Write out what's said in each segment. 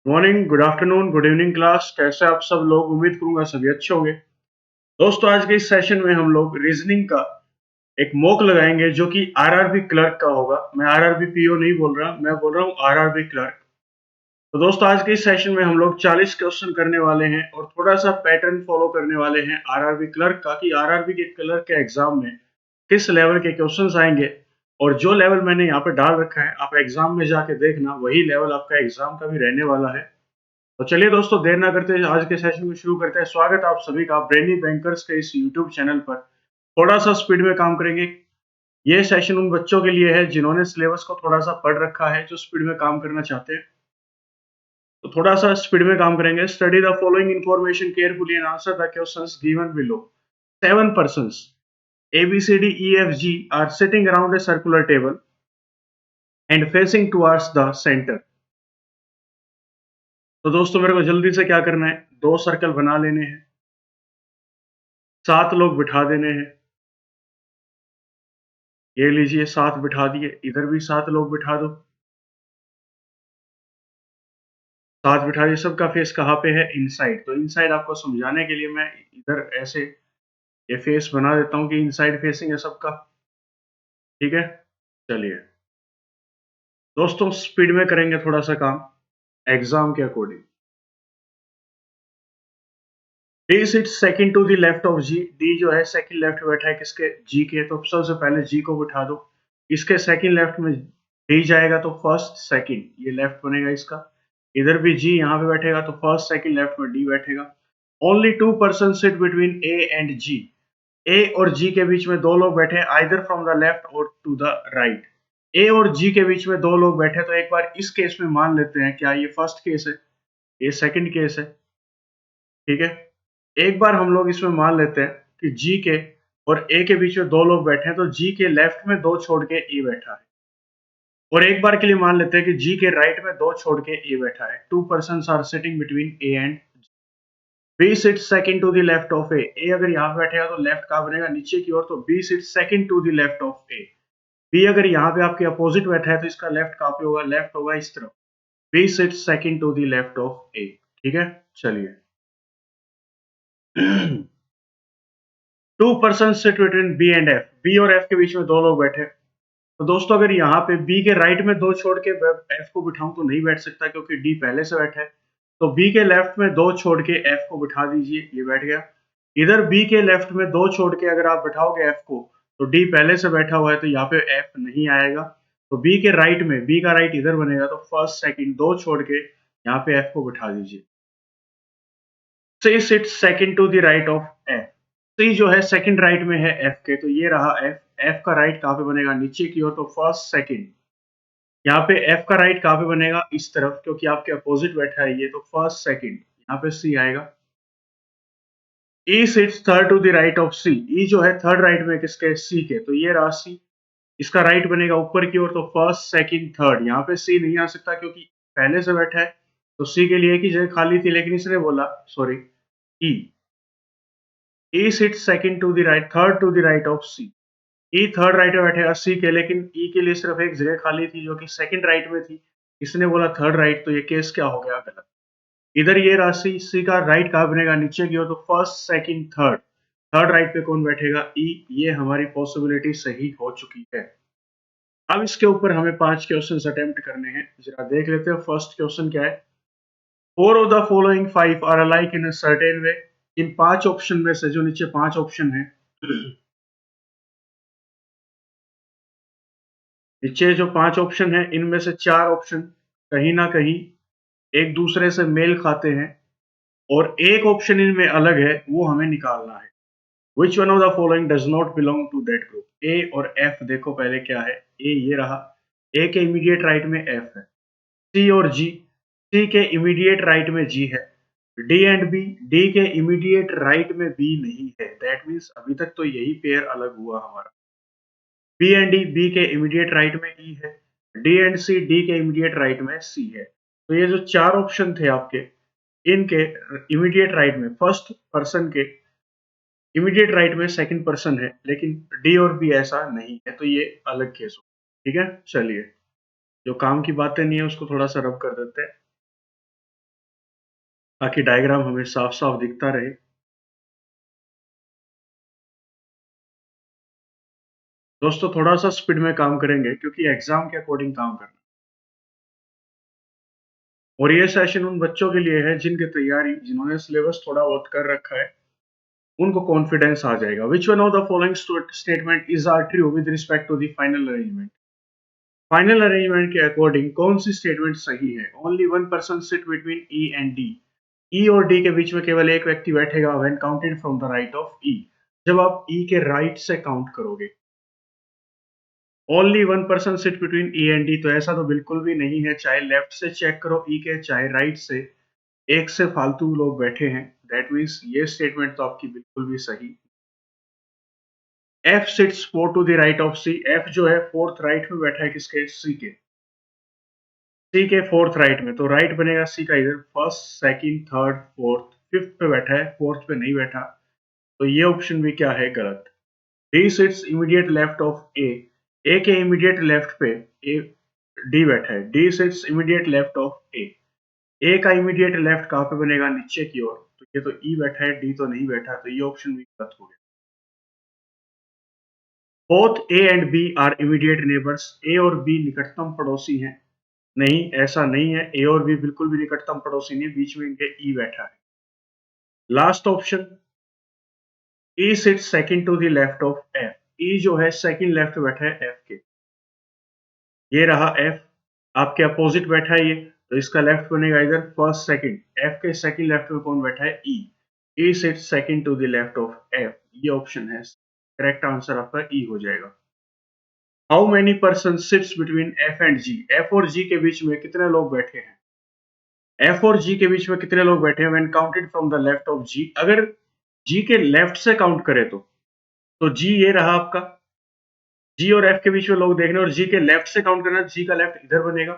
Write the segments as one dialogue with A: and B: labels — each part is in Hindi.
A: Morning, good afternoon, good evening class. कैसे आप सब लोग? उम्मीद करूंगा सभी अच्छे होंगे। दोस्तों, आज के इस सेशन में हम लोग रीजनिंग का एक मॉक लगाएंगे जो कि आरआरबी क्लर्क का होगा। मैं आरआरबी पीओ नहीं बोल रहा, मैं बोल रहा हूँ आरआरबी क्लर्क। तो दोस्तों, आज के इस सेशन में हम लोग 40 क्वेश्चन करने वाले हैं और थोड़ा सा पैटर्न फॉलो करने वाले हैं आरआरबी क्लर्क का कि आरआरबी के क्लर्क के एग्जाम में किस लेवल के क्वेश्चंस आएंगे। और जो लेवल मैंने यहाँ पे डाल रखा है, आप एग्जाम में जाके देखना, वही लेवल आपका एग्जाम का भी रहने वाला है। तो चलिए दोस्तों, देर ना करते आज के सेशन को शुरू करते हैं। स्वागत है आप सभी का ब्रेनी बैंकर्स के इस यूट्यूब चैनल पर। थोड़ा सा स्पीड में काम करेंगे। ये सेशन उन बच्चों के लिए है जिन्होंने सिलेबस को थोड़ा सा पढ़ रखा है, जो स्पीड में काम करना चाहते हैं। तो थोड़ा सा स्पीड में काम करेंगे। Study the following information carefully and answer the questions given below. 7 persons ABCDEFG are sitting around a circular table and facing towards the center. तो दोस्तों, मेरे को जल्दी से क्या करना है, 2 सर्कल बना लेने हैं, 7 लोग बिठा देने हैं। ये लीजिए, 7 बिठा दिए। इधर भी 7 लोग बिठा दो, 7 बिठा दिए। सबका फेस कहाँ पे है? इनसाइड। तो इनसाइड आपको समझाने के लिए मैं इधर ऐसे ये फेस बना देता हूँ कि इनसाइड फेसिंग है सबका। ठीक है, चलिए दोस्तों, स्पीड में करेंगे थोड़ा सा काम एग्जाम के according. D sit second to the left of G. D जो है सेकंड लेफ्ट में बैठा है किसके? जी के। तो सबसे पहले जी को बिठा दो। इसके सेकंड लेफ्ट में डी जाएगा तो फर्स्ट सेकंड ये लेफ्ट बनेगा इसका। इधर भी जी यहाँ पे बैठेगा तो फर्स्ट सेकंड लेफ्ट में डी बैठेगा। Only 2 person sit between A and G. A और जी के बीच में 2 लोग बैठे हैं, आइदर फ्रॉम द लेफ्ट और टू द राइट। ए और जी के बीच में 2 लोग बैठे, तो एक बार इस केस में मान लेते हैं, क्या ये फर्स्ट केस है, ये सेकंड केस है। ठीक है, एक बार हम लोग इसमें मान लेते हैं कि जी के और ए के बीच में 2 लोग बैठे हैं, तो जी के लेफ्ट में 2 छोड़ के ए बैठा है। और एक बार के लिए मान लेते हैं कि जी के राइट में 2 छोड़ के ए बैठा है। 2 persons are sitting between A and B sit second to the left of A. A अगर यहाँ पे बैठेगा तो लेफ्ट कहाँ बनेगा? नीचे की ओर। तो B sit second to the left of A. B अगर यहाँ पे आपके अपोजिट बैठा है तो इसका लेफ्ट कहाँ पे होगा? लेफ्ट होगा इस तरफ। B sit second to the left of A. ठीक है, चलिए। 2 persons sit between B and F. B और एफ के बीच में 2 लोग बैठे। तो दोस्तों, अगर यहाँ पे बी के राइट में 2 छोड़ के एफ को बिठाऊं तो नहीं बैठ सकता, क्योंकि डी पहले से बैठा है। तो बी के लेफ्ट में 2 छोड़ के एफ को बिठा दीजिए, ये बैठ गया। इधर बी के लेफ्ट में 2 छोड़ के अगर आप बिठाओगे एफ को, तो डी पहले से बैठा हुआ है, तो यहाँ पे एफ नहीं आएगा। तो बी के राइट में, बी का राइट इधर बनेगा, तो फर्स्ट सेकंड 2 छोड़ के यहाँ पे एफ को बिठा दीजिए। C sit second to the right of F. C जो है सेकंड राइट में है एफ के, तो ये रहा एफ। एफ का राइट कहाँ पे बनेगा? नीचे की ओर। तो फर्स्ट सेकंड यहाँ पे एफ का राइट कहाँ पे बनेगा? इस तरफ, क्योंकि आपके अपोजिट बैठा है ये। तो फर्स्ट सेकंड यहाँ पे सी आएगा। E sits third to the right of C. E जो है थर्ड राइट में किसके? सी के। तो ये रहा सी। इसका राइट बनेगा ऊपर की ओर। तो फर्स्ट सेकंड थर्ड यहाँ पे सी नहीं आ सकता, क्योंकि पहले से बैठा है। तो सी के लिए की जगह खाली थी, लेकिन इसने बोला sorry E. E sit second to the right, third to the right of C. E third right में बैठेगा सी के, लेकिन ई के लिए सिर्फ एक जगह खाली थी जो कि सेकंड राइट में थी। इसने बोला थर्ड राइट, तो ये केस क्या हो गया? गलत। इधर ये राशि सी का राइट कहाँ बनेगा? नीचे की ओर। तो first second third, third right पे कौन बैठेगा? ई। ये हमारी पॉसिबिलिटी सही हो चुकी है। अब इसके ऊपर हमें 5 क्वेश्चन अटेम्प्ट करने हैं। जरा देख लेते हैं फर्स्ट क्वेश्चन क्या है। 4 of the following 5 are alike in a certain way. इन 5 ऑप्शन में से, जो नीचे 5 ऑप्शन है, नीचे जो 5 ऑप्शन है, इनमें से 4 ऑप्शन कहीं ना कहीं एक दूसरे से मेल खाते हैं और एक ऑप्शन इनमें अलग है, वो हमें निकालना है। Which one of the following does not belong to that group? A और F देखो पहले क्या है। A ये रहा, A के इमीडिएट राइट में F है। C और G, C के इमीडिएट राइट में G है। D एंड B, D के इमीडिएट राइट में B नहीं है। दैट मीन्स अभी तक तो यही पेयर अलग हुआ हमारा। B एंड D, B के इमीडिएट राइट में E है। D एंड C, D के इमीडिएट राइट में C है। तो ये जो 4 ऑप्शन थे आपके, इनके इमीडिएट राइट में फर्स्ट पर्सन के इमीडिएट राइट में सेकंड पर्सन है, लेकिन डी और बी ऐसा नहीं है, तो ये अलग केस हो। ठीक है, चलिए, जो काम की बातें नहीं है उसको थोड़ा सा रब कर देते हैं। ताकि डायग्राम हमें साफ-साफ दिखता रहे। दोस्तों थोड़ा-सा स्पीड में काम करेंगे क्योंकि एग्ज़ाम के अकॉर्डिंग काम करना है। और ये सेशन उन बच्चों के लिए है जिन्होंने सिलेबस थोड़ा बहुत कर रखा है, उनको कॉन्फिडेंस आ जाएगा। Which one of the following statement is are true with respect to the final arrangement? Final arrangement के अकॉर्डिंग कौन सी स्टेटमेंट सही है? Only one person sit between E and D. E और डी के बीच में केवल एक व्यक्ति बैठेगा when counted from the right of E. जब आप ई के राइट से काउंट करोगे। Only one person sit between E and D, तो ऐसा तो बिल्कुल भी नहीं है। चाहे लेफ्ट से चेक करो ई के, चाहे राइट से, एक से फालतू लोग बैठे हैं। दैट मीन्स ये स्टेटमेंट तो आपकी बिल्कुल भी सही। F sits four to the right of C. F जो है फोर्थ राइट में बैठा है किसके? सी के। सी के फोर्थ राइट में, तो राइट बनेगा सी का इधर। First, second, third, fourth, fifth पे बैठा है, फोर्थ पे नहीं बैठा। तो ये ऑप्शन भी क्या है? गलत। D sits immediate left of A. A के इमीडिएट लेफ्ट पे ए डी बैठा है। D sits immediate left of A. A का इमीडिएट लेफ्ट कहाँ पे बनेगा? नीचे की ओर। तो ये तो ई बैठा है, डी तो नहीं बैठा, तो ये ऑप्शन भी गलत हो गया। Both A and B are immediate neighbours. A और बी निकटतम पड़ोसी हैं। नहीं, ऐसा नहीं है। ए और बी बिल्कुल भी निकटतम पड़ोसी नहीं, बीच में इनके ई बैठा है। Last option, E sits second to the left of F. E जो है सेकंड लेफ्ट बैठा है एफ के। ये रहा एफ, आपके अपोजिट बैठा है ये, तो इसका लेफ्ट बनेगा इधर फर्स्ट सेकंड। एफ के सेकंड लेफ्ट में कौन बैठा है? E. E sits second to the left of F. ये ऑप्शन है करेक्ट आंसर, आपका ई हो जाएगा। How many person sits between F and G? F और जी के बीच में कितने लोग बैठे हैं? एफ और जी के बीच में कितने लोग बैठे हैं when counted from the left of G? अगर जी के लेफ्ट से काउंट करें तो जी ये रहा आपका। जी और एफ के बीच में लोग देखने, और जी के लेफ्ट से काउंट करना, जी का लेफ्ट इधर बनेगा।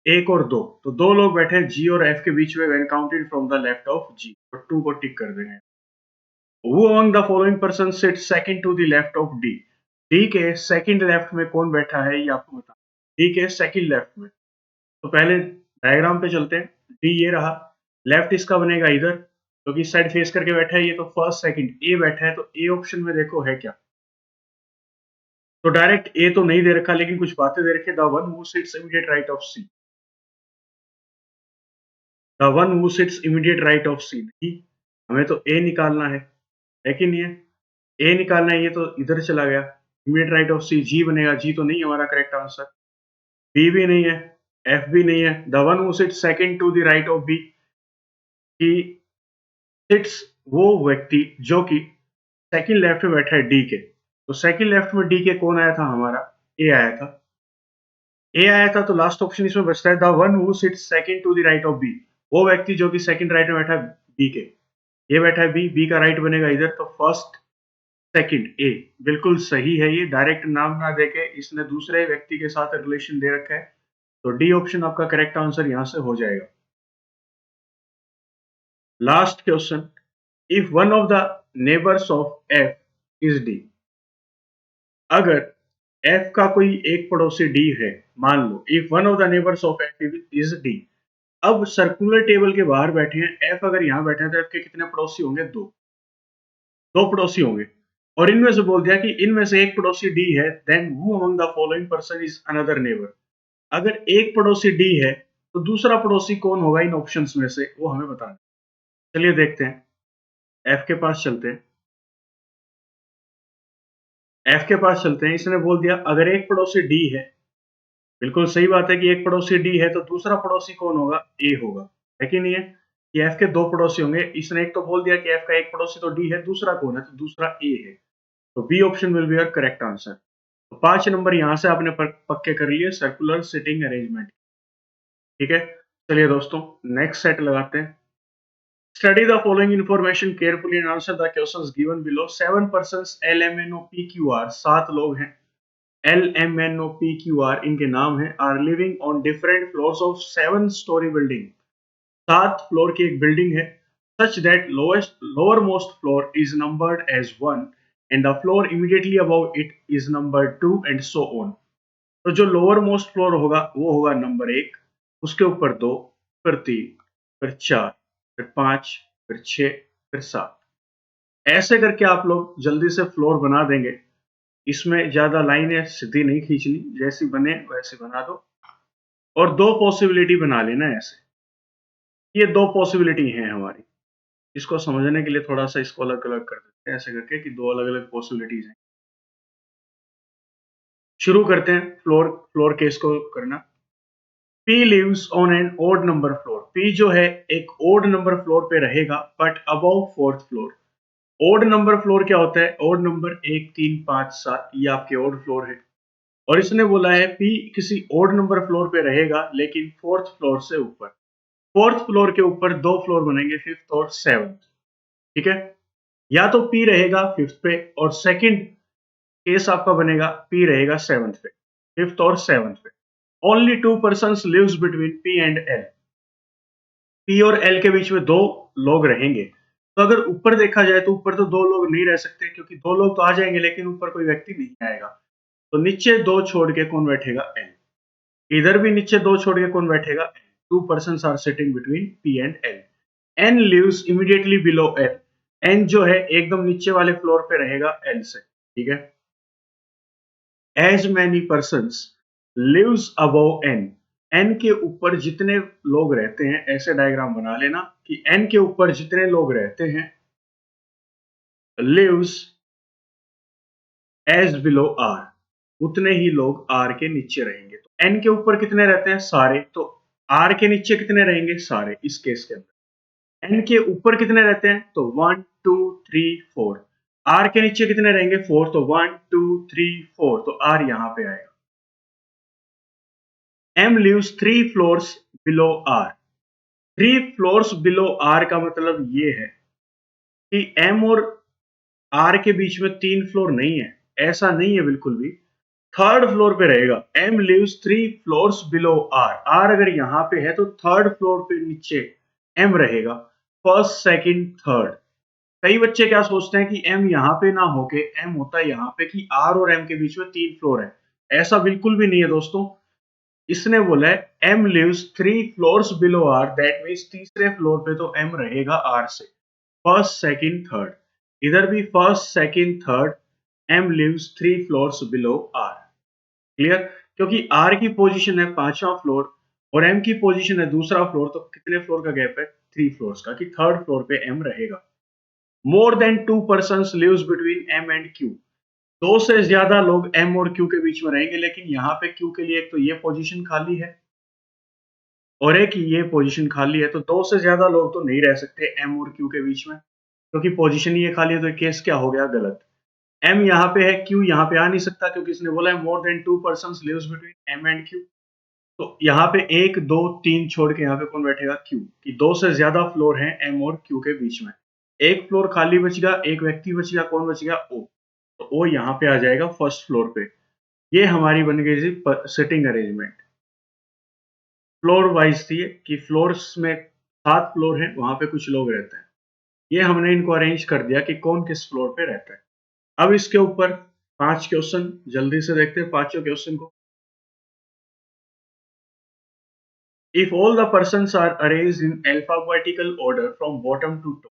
A: एक और दो, तो दो लोग बैठे हैं जी और एफ के बीच में when counted from the left of G, तो टू को टिक कर देंगे। Who among the following person sit second to the left of D? D के सेकंड लेफ्ट में कौन बैठा है ये आपको बता। डी के सेकंड लेफ्ट में, तो पहले डायग्राम पे चलते हैं। डी ये रहा, लेफ्ट इसका बनेगा इधर, क्योंकि तो साइड फेस करके बैठा है ये, तो फर्स्ट सेकंड ए बैठा है, तो ए ऑप्शन में देखो है क्या। तो डायरेक्ट ए तो नहीं दे रखा, लेकिन कुछ बातें दे रखी है। The one who sits immediate right of C. The one who sits immediate right of C, नहीं, हमें तो ए निकालना है कि नहीं है? ए निकालना है, ये तो इधर चला गया। इमीडिएट राइट ऑफ सी जी बनेगा, जी तो नहीं है हमारा करेक्ट आंसर। बी भी नहीं है, एफ भी नहीं है। The one who sits second to the right of B, की सिट्स वो व्यक्ति जो कि सेकंड लेफ्ट में बैठा है डी के। तो सेकंड लेफ्ट में डी के कौन आया था हमारा? ए आया था। ए आया था, तो लास्ट ऑप्शन इसमें बचता है the one who sits second to the right of B. वो व्यक्ति जो कि सेकंड राइट में बैठा है बी के। ये बैठा है बी, बी का राइट बनेगा इधर, तो फर्स्ट सेकंड ए बिल्कुल सही है। ये डायरेक्ट नाम ना देके इसने दूसरे व्यक्ति के साथ रिलेशन दे रखा है, तो डी ऑप्शन आपका करेक्ट आंसर यहां से हो जाएगा। Last question, if one of the neighbours of F is D. अगर एफ का कोई एक पड़ोसी डी है, मान लो if one of the neighbours of F is D. अब सर्कुलर टेबल के बाहर बैठे हैं एफ, अगर यहाँ बैठे हैं तो एफ के कितने पड़ोसी होंगे? दो। दो पड़ोसी होंगे, और इनमें से बोल दिया कि इनमें से एक पड़ोसी डी है, then who among the following person is another neighbour. अगर एक पड़ोसी डी है तो दूसरा पड़ोसी कौन होगा इन ऑप्शंस में से, वो हमें बताना। चलिए देखते हैं, एफ के पास चलते हैं। एफ के पास चलते हैं, इसने बोल दिया अगर एक पड़ोसी डी है, बिल्कुल सही बात है कि एक पड़ोसी डी है, तो दूसरा पड़ोसी कौन होगा? ए होगा, है कि नहीं है? कि एफ के दो पड़ोसी होंगे, इसने एक तो बोल दिया कि एफ का एक पड़ोसी तो डी है, दूसरा कौन है? तो दूसरा ए है, तो B option will be your correct answer. तो 5 नंबर यहां से आपने पक्के कर लिए सर्कुलर सिटिंग अरेंजमेंट। ठीक है, चलिए दोस्तों नेक्स्ट सेट लगाते हैं। Study the following information carefully and answer the questions given below. 7 persons LMNOPQR, 7 लोग हैं। LMNOPQR इनके नाम है, are living on different floors of 7 storey building. 7 floor की एक बिल्डिंग है, such that lower most floor is numbered as 1 and the floor immediately above it is number 2 and so on. तो जो लोअर मोस्ट फ्लोर होगा वो होगा नंबर 1, उसके ऊपर 2, फिर 3, फिर 4, फिर 5, फिर 6, फिर 7। ऐसे करके आप लोग जल्दी से फ्लोर बना देंगे। इसमें ज़्यादा लाइनें सीधी नहीं खींचनी, जैसी बने वैसे बना दो और 2 पॉसिबिलिटी बना लेना ऐसे। ये 2 पॉसिबिलिटी हैं हमारी। इसको समझने के लिए थोड़ा-सा इसको अलग-अलग कर देते हैं ऐसे करके कि 2 अलग-अलग पॉसिबिलिटीज़ हैं। शुरू करते हैं फ्लोर केस को करना। P lives on an odd number floor. P जो है एक odd number floor पे रहेगा but above 4th floor. odd number floor क्या होता है? odd number 1, 3, 5, 7 ये आपके odd floor है और इसने बोला है P किसी odd number floor पे रहेगा लेकिन 4th floor से ऊपर। 4th floor के ऊपर 2 फ्लोर बनेंगे 5th और 7th। ठीक है, या तो P रहेगा 5th पे और सेकंड केस आपका बनेगा P रहेगा 7th पे, 5th और 7th पे। Only 2 persons lives between P and L। P और L के बीच में 2 लोग रहेंगे। तो अगर ऊपर देखा जाए तो ऊपर तो 2 लोग नहीं रह सकते क्योंकि 2 लोग तो आ जाएंगे लेकिन ऊपर कोई व्यक्ति नहीं आएगा। तो नीचे 2 छोड़ के कौन बैठेगा? L। इधर भी नीचे 2 छोड़ के कौन बैठेगा? L। 2 persons are sitting between P and L। N lives immediately below L। N जो है एकदम नीचे वाले फ्लोर पे रहेगा L से। ठीक है, as many persons lives above N। N के ऊपर जितने लोग रहते हैं, ऐसे डायग्राम बना लेना कि N के ऊपर जितने लोग रहते हैं lives as below R, उतने ही लोग R के नीचे रहेंगे। तो N के ऊपर कितने रहते हैं? सारे। तो R के नीचे कितने रहेंगे? सारे। इस केस के अंदर N के ऊपर कितने रहते हैं? तो 1, 2, 3, 4। R के नीचे कितने रहेंगे? 4। तो 1, 2, 3, 4। तो R यहाँ पे आएगा। M lives 3 floors below R। 3 floors below R का मतलब ये है कि M और R के बीच में 3 फ्लोर नहीं है, ऐसा नहीं है बिल्कुल भी। थर्ड फ्लोर पे रहेगा। M lives 3 floors below R। R अगर यहाँ पे है तो थर्ड फ्लोर पे नीचे M रहेगा। First, second, third. कई बच्चे क्या सोचते हैं कि M यहाँ पे ना होके M होता है यहाँ पे कि R और M के बीच में 3 फ्लोर है। ऐसा बिल्कुल भी नहीं है दोस्तों। इसने बोला है M lives 3 floors below R, that means तीसरे फ्लोर पे तो M रहेगा R से। First, second, third. इधर भी first, second, third. M lives 3 floors below R। Clear? क्योंकि R की पोजीशन है 5वां फ्लोर और M की पोजीशन है दूसरा फ्लोर, तो कितने फ्लोर का गैप है? 3 फ्लोर्स का, कि थर्ड फ्लोर पे M रहेगा। More than 2 persons lives between M and Q। 2 से ज्यादा लोग M और Q के बीच में रहेंगे, लेकिन यहाँ पे Q के लिए एक तो ये पोजीशन खाली है और एक ये पोजीशन खाली है, तो 2 से ज्यादा लोग तो नहीं रह सकते M और Q के बीच में, क्योंकि पोजीशन ये खाली है। तो केस क्या हो गया? गलत। M यहाँ पे है, Q यहाँ पे आ नहीं सकता क्योंकि इसने बोला है more than 2 persons lives between M and Q। तो यहाँ पे 1, 2, 3 छोड़ के यहाँ पे कौन बैठेगा? Q। कि 2 से ज्यादा फ्लोर हैं M और Q के बीच में। एक फ्लोर खाली बच गया, एक व्यक्ति बच गया, कौन बच गया? O। तो O यहाँ पे आ जाएगा फर्स्ट फ्लोर पे। ये हमारी बन गई थी सिटिंग अरेंजमेंट। फ्लोर वाइज थी कि फ्लोर्स में 7 फ्लोर हैं, वहां पे कुछ लोग रहते हैं। ये हमने इनको अरेंज कर दिया कि कौन किस फ्लोर पे रहता है। अब इसके ऊपर 5 क्वेश्चन जल्दी से देखते हैं, पांचों क्वेश्चन को। If all the persons are arranged in alphabetical order from bottom to top.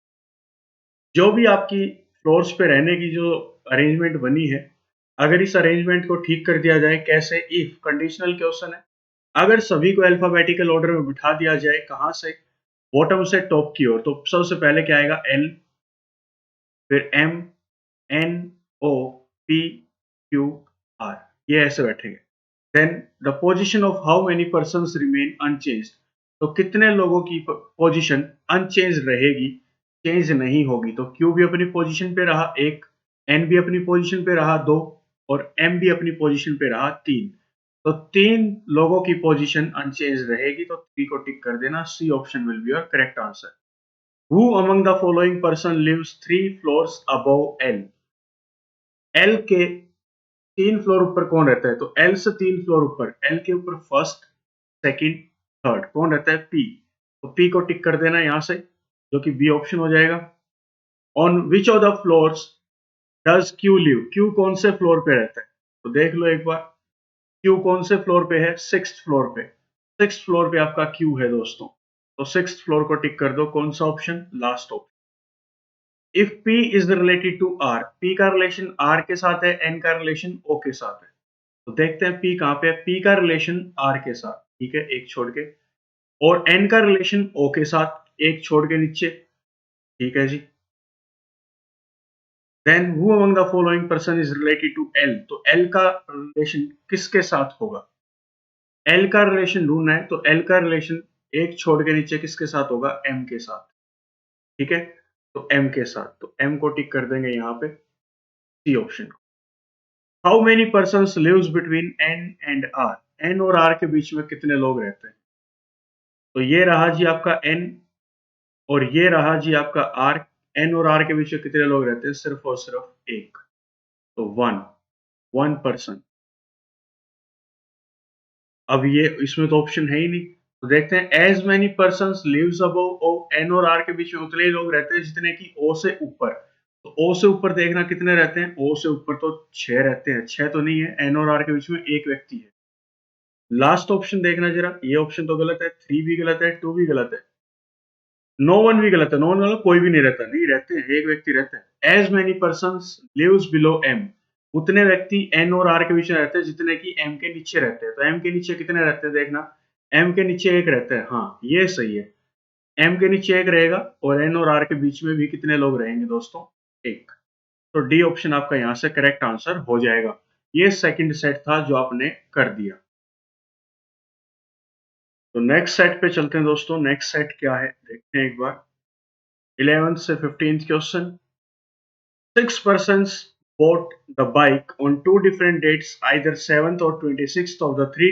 A: जो भी आपकी फ्लोर्स पे रहने की जो अरेंजमेंट बनी है, अगर इस अरेंजमेंट को ठीक कर दिया जाए, कैसे? इफ कंडीशनल क्वेश्चन है। अगर सभी को अल्फाबेटिकल ऑर्डर में बिठा दिया जाए, कहां से? बॉटम से टॉप की ओर। तो सबसे पहले क्या आएगा? L, फिर M, N, O, P, Q, R। ये ऐसे बैठेंगे। Then the position of how many persons remain unchanged. तो कितने लोगों की पोजीशन अनचेंज रहेगी, चेंज नहीं होगी? तो Q भी अपनी पोजीशन पे रहा 1, N भी अपनी पोजीशन पे रहा 2 और M भी अपनी पोजीशन पे रहा 3। तो 3 लोगों की पोजीशन अनचेंज रहेगी, तो 3 को टिक कर देना। C option will be your correct answer. Who among the following person lives 3 floors above L? L के 3 फ्लोर ऊपर कौन रहता है? तो L से 3 फ्लोर ऊपर, L के ऊपर फर्स्ट, सेकंड, थर्ड कौन रहता है? P। तो P को टिक कर देना यहां से, जो कि बी ऑप्शन हो जाएगा। On which of the floors does Q live? Q कौन से फ्लोर पे रहता है? तो देख लो एक बार, Q कौन से फ्लोर पे है? 6th फ्लोर पे। 6th फ्लोर पे आपका Q है दोस्तों। तो 6th फ्लोर को टिक कर दो। कौन सा option? Last option. If P is related to R, P का रिलेशन R के साथ है, N का रिलेशन O के साथ है। तो देखते हैं P कहाँ पे है। P का रिलेशन R के साथ, ठीक है, एक छोड़ के, और N का रिलेशन O के साथ, एक छोड़ के नीचे, ठीक है जी। Then who among the following person is related to L, तो L का रिलेशन किसके साथ होगा? L का रिलेशन ढूंढना है, तो L का रिलेशन एक छोड़ के नीचे किसके साथ होगा? M के साथ, ठीक है। तो M के साथ, तो M को टिक कर देंगे यहाँ पे, C option. How many person lives between N and R, N और R के बीच में कितने लोग रहते हैं? तो ये रहा जी आपका N, और ये रहा जी आपका R। N और R के बीच में कितने लोग रहते हैं? सिर्फ और सिर्फ एक, तो वन पर्सन। अब ये इसमें तो ऑप्शन है ही नहीं, तो देखते हैं। As many person lives above O, N और आर के बीच में उतने ही लोग रहते हैं जितने की ओ से ऊपर। तो ओ से ऊपर देखना कितने रहते हैं? ओ से ऊपर तो 6 रहते हैं। 6 तो नहीं है, एन और आर के बीच में एक व्यक्ति है। लास्ट ऑप्शन देखना जरा, ये ऑप्शन तो गलत है, 3 भी गलत है, 2 भी गलत है, नो वन भी गलत है। नो वन मतलब कोई भी नहीं रहता, नहीं रहते हैं, एक व्यक्ति रहता है। As many person lives below M, उतने व्यक्ति एन और आर के बीच में रहते हैं जितने की एम के नीचे रहते हैं। तो एम के नीचे कितने रहते हैं देखना, एम के नीचे एक रहता है, हाँ ये सही है, एम के नीचे एक रहेगा, और एन और आर के बीच में भी कितने लोग रहेंगे दोस्तों? एक। तो डी ऑप्शन आपका यहाँ से करेक्ट आंसर हो जाएगा। ये सेकंड सेट था जो आपने कर दिया। तो नेक्स्ट सेट पे चलते हैं दोस्तों। नेक्स्ट सेट क्या है देखते हैं एक बार। 11th से 15th question. 6 persons bought the bike on two different dates, either 7th or 26th of the three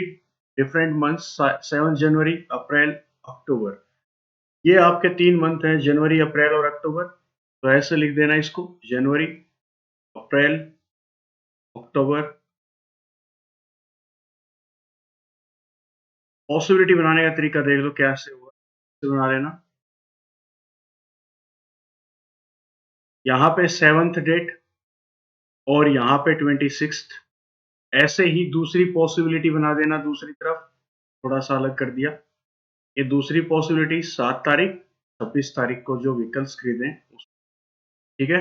A: different months, 7 जनवरी, अप्रैल, अक्टूबर। ये आपके 3 मंथ हैं, जनवरी, अप्रैल और अक्टूबर। तो ऐसे लिख देना इसको, जनवरी, अप्रैल, अक्टूबर। पॉसिबिलिटी बनाने का तरीका देख लो कैसे हुआ, कैसे बना लेना। यहाँ पे 7th डेट और यहाँ पे 26th। ऐसे ही दूसरी पॉसिबिलिटी बना देना दूसरी तरफ, थोड़ा सा अलग कर दिया। ये दूसरी पॉसिबिलिटी 7 तारीख, 26 तारीख को जो व्हीकल्स खरीदे, ठीक है।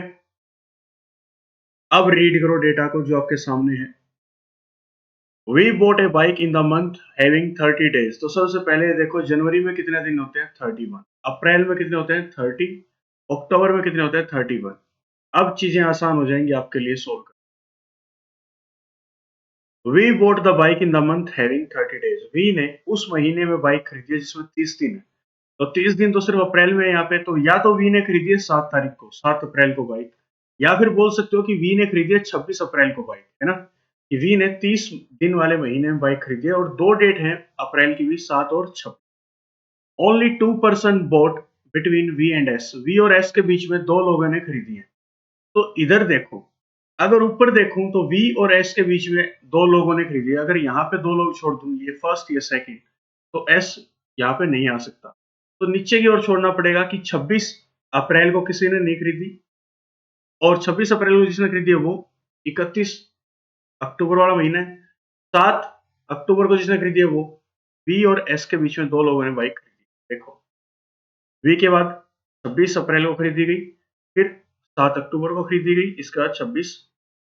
A: अब रीड करो डेटा को जो आपके सामने है। V bought a bike in the month having 30 days. तो सबसे पहले देखो जनवरी में कितने दिन होते हैं? 31। अप्रैल में कितने होते हैं? 30। अक्टूबर में कितने होते हैं? 31। अब चीजें आसान हो जाएंगी आपके लिए सोल्व कर। V bought the bike in the month having 30 days. V ने उस महीने में बाइक खरीदी है जिसमें 30 दिन है। तो 30 दिन तो सिर्फ अप्रैल में है यहाँ पे। तो या तो वी ने खरीदी है 7 तारीख को, 7 अप्रैल को बाइक, या फिर बोल सकते हो कि वी ने खरीदी है 26 अप्रैल को बाइक, है ना, कि वी ने 30 दिन वाले महीने में बाइक खरीदी है, और दो डेट है अप्रैल की भी, 7 और 26। Only 2 person bought between V and S. V और एस के बीच में दो लोगों ने खरीदी है। तो इधर देखो, अगर ऊपर देखूं तो वी और एस के बीच में दो लोगों ने खरीदी है। अगर यहाँ पे दो लोग छोड़ दूं, ये फर्स्ट ये सेकंड, तो एस यहाँ पे नहीं आ सकता। तो नीचे की ओर छोड़ना पड़ेगा कि 26 अप्रैल को किसी ने नहीं खरीदी, और 26 अप्रैल को जिसने खरीदी है वो 31 अक्टूबर वाला महीना है। 7 अक्टूबर को जिसने खरीदी है वो, बी और एस के बीच में दो लोगों ने बाइक खरीदी। देखो, वी के बाद 26 अप्रैल को खरीदी गई, फिर 7 अक्टूबर को खरीदी गई, इसके बाद 26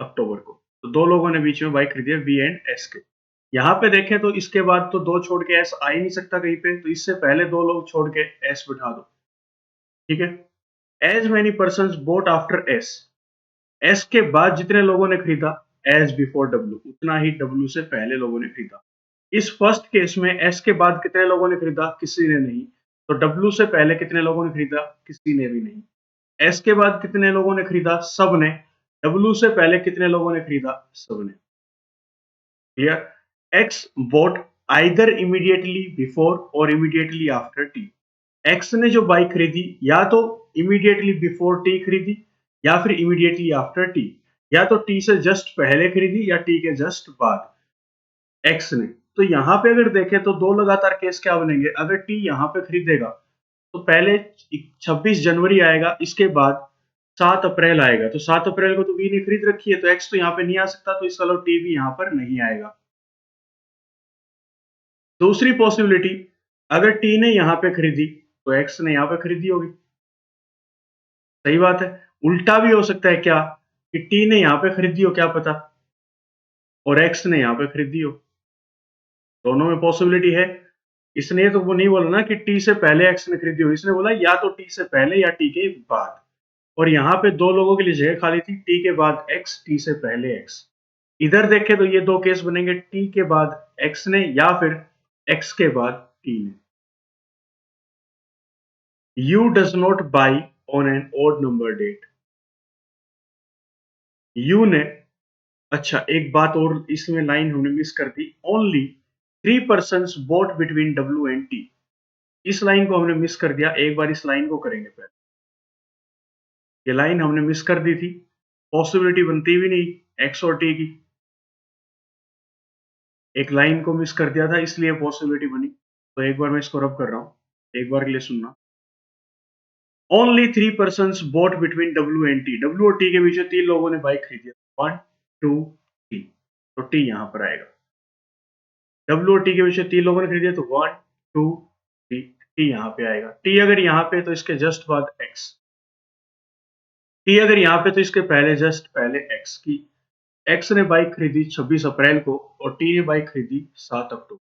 A: अक्टूबर को। तो दो लोगों ने बीच में बाइक खरीदी है, वी एंड एस के। यहाँ पे देखें तो इसके बाद तो दो छोड़ के एस आ ही नहीं सकता कहीं पे, तो इससे पहले दो लोग छोड़ के एस बिठा दो, ठीक है। As many person bought after S. S के बाद जितने लोगों ने खरीदा, एज बिफोर डब्ल्यू, उतना ही डब्ल्यू से पहले लोगों ने खरीदा। इस फर्स्ट केस में एस के बाद कितने लोगों ने खरीदा? किसी ने नहीं। तो डब्ल्यू से पहले कितने लोगों ने खरीदा? किसी ने भी नहीं। एस के बाद कितने लोगों ने खरीदा? सब ने। डब्ल्यू से पहले कितने लोगों ने खरीदा? सब ने। Clear. X boat either immediately before और इमीडिएटली आफ्टर टी। एक्स ने जो बाइक खरीदी, या तो इमीडिएटली बिफोर टी खरीदी, या फिर इमीडिएटली आफ्टर टी, या तो टी से जस्ट पहले खरीदी या टी के जस्ट बाद, एक्स ने। तो यहाँ पे अगर देखें तो दो लगातार केस क्या बनेंगे? अगर टी यहाँ पे खरीदेगा तो पहले 26 जनवरी आएगा, इसके बाद 7 अप्रैल आएगा। तो 7 अप्रैल को तो वी ने खरीद रखी है, तो एक्स तो यहाँ पे नहीं आ सकता, तो इसका मतलब टी भी यहाँ पर नहीं आएगा। दूसरी पॉसिबिलिटी, अगर टी ने यहाँ पे खरीदी तो एक्स ने यहाँ पे खरीदी होगी। सही बात है। उल्टा भी हो सकता है क्या कि टी ने यहाँ पे खरीदी हो, क्या पता, और एक्स ने यहाँ पे खरीदी हो। दोनों में पॉसिबिलिटी है। इसने तो वो नहीं बोला ना कि टी से पहले एक्स ने खरीदी हो, इसने बोला या तो टी से पहले या टी के बाद। और यहाँ पे दो लोगों के लिए जगह खाली थी, टी के बाद एक्स, टी से पहले एक्स। इधर देखें तो ये दो केस बनेंगे, टी के बाद एक्स ने या फिर एक्स के बाद टी ने। U does not buy on an odd number date. U ने, अच्छा एक बात और इसमें लाइन हमने मिस कर दी, ओनली 3 persons बोट बिटवीन डब्ल्यू एंड टी। इस लाइन को हमने मिस कर दिया, एक बार इस लाइन को करेंगे पहले। ये लाइन हमने मिस कर दी थी, पॉसिबिलिटी बनती भी नहीं एक्स और टी की। एक लाइन को मिस कर दिया था इसलिए पॉसिबिलिटी बनी। तो एक बार मैं इसको रब कर रहा हूं, एक बार के लिए सुनना। ओनली 3 persons बोट between W and T. W और टी के बीच में 3 लोगों ने बाइक खरीदी, 1 2 3। तो टी यहां पर आएगा। डब्ल्यू और टी के बीच में 3 लोगों ने खरीदी तो 1 2 3, टी यहां पे आएगा। टी अगर यहां पे तो इसके जस्ट बाद एक्स, टी अगर यहाँ पे तो इसके पहले जस्ट पहले एक्स की। एक्स ने बाइक खरीदी 26 अप्रैल को और टी ने बाइक खरीदी 7 अक्टूबर।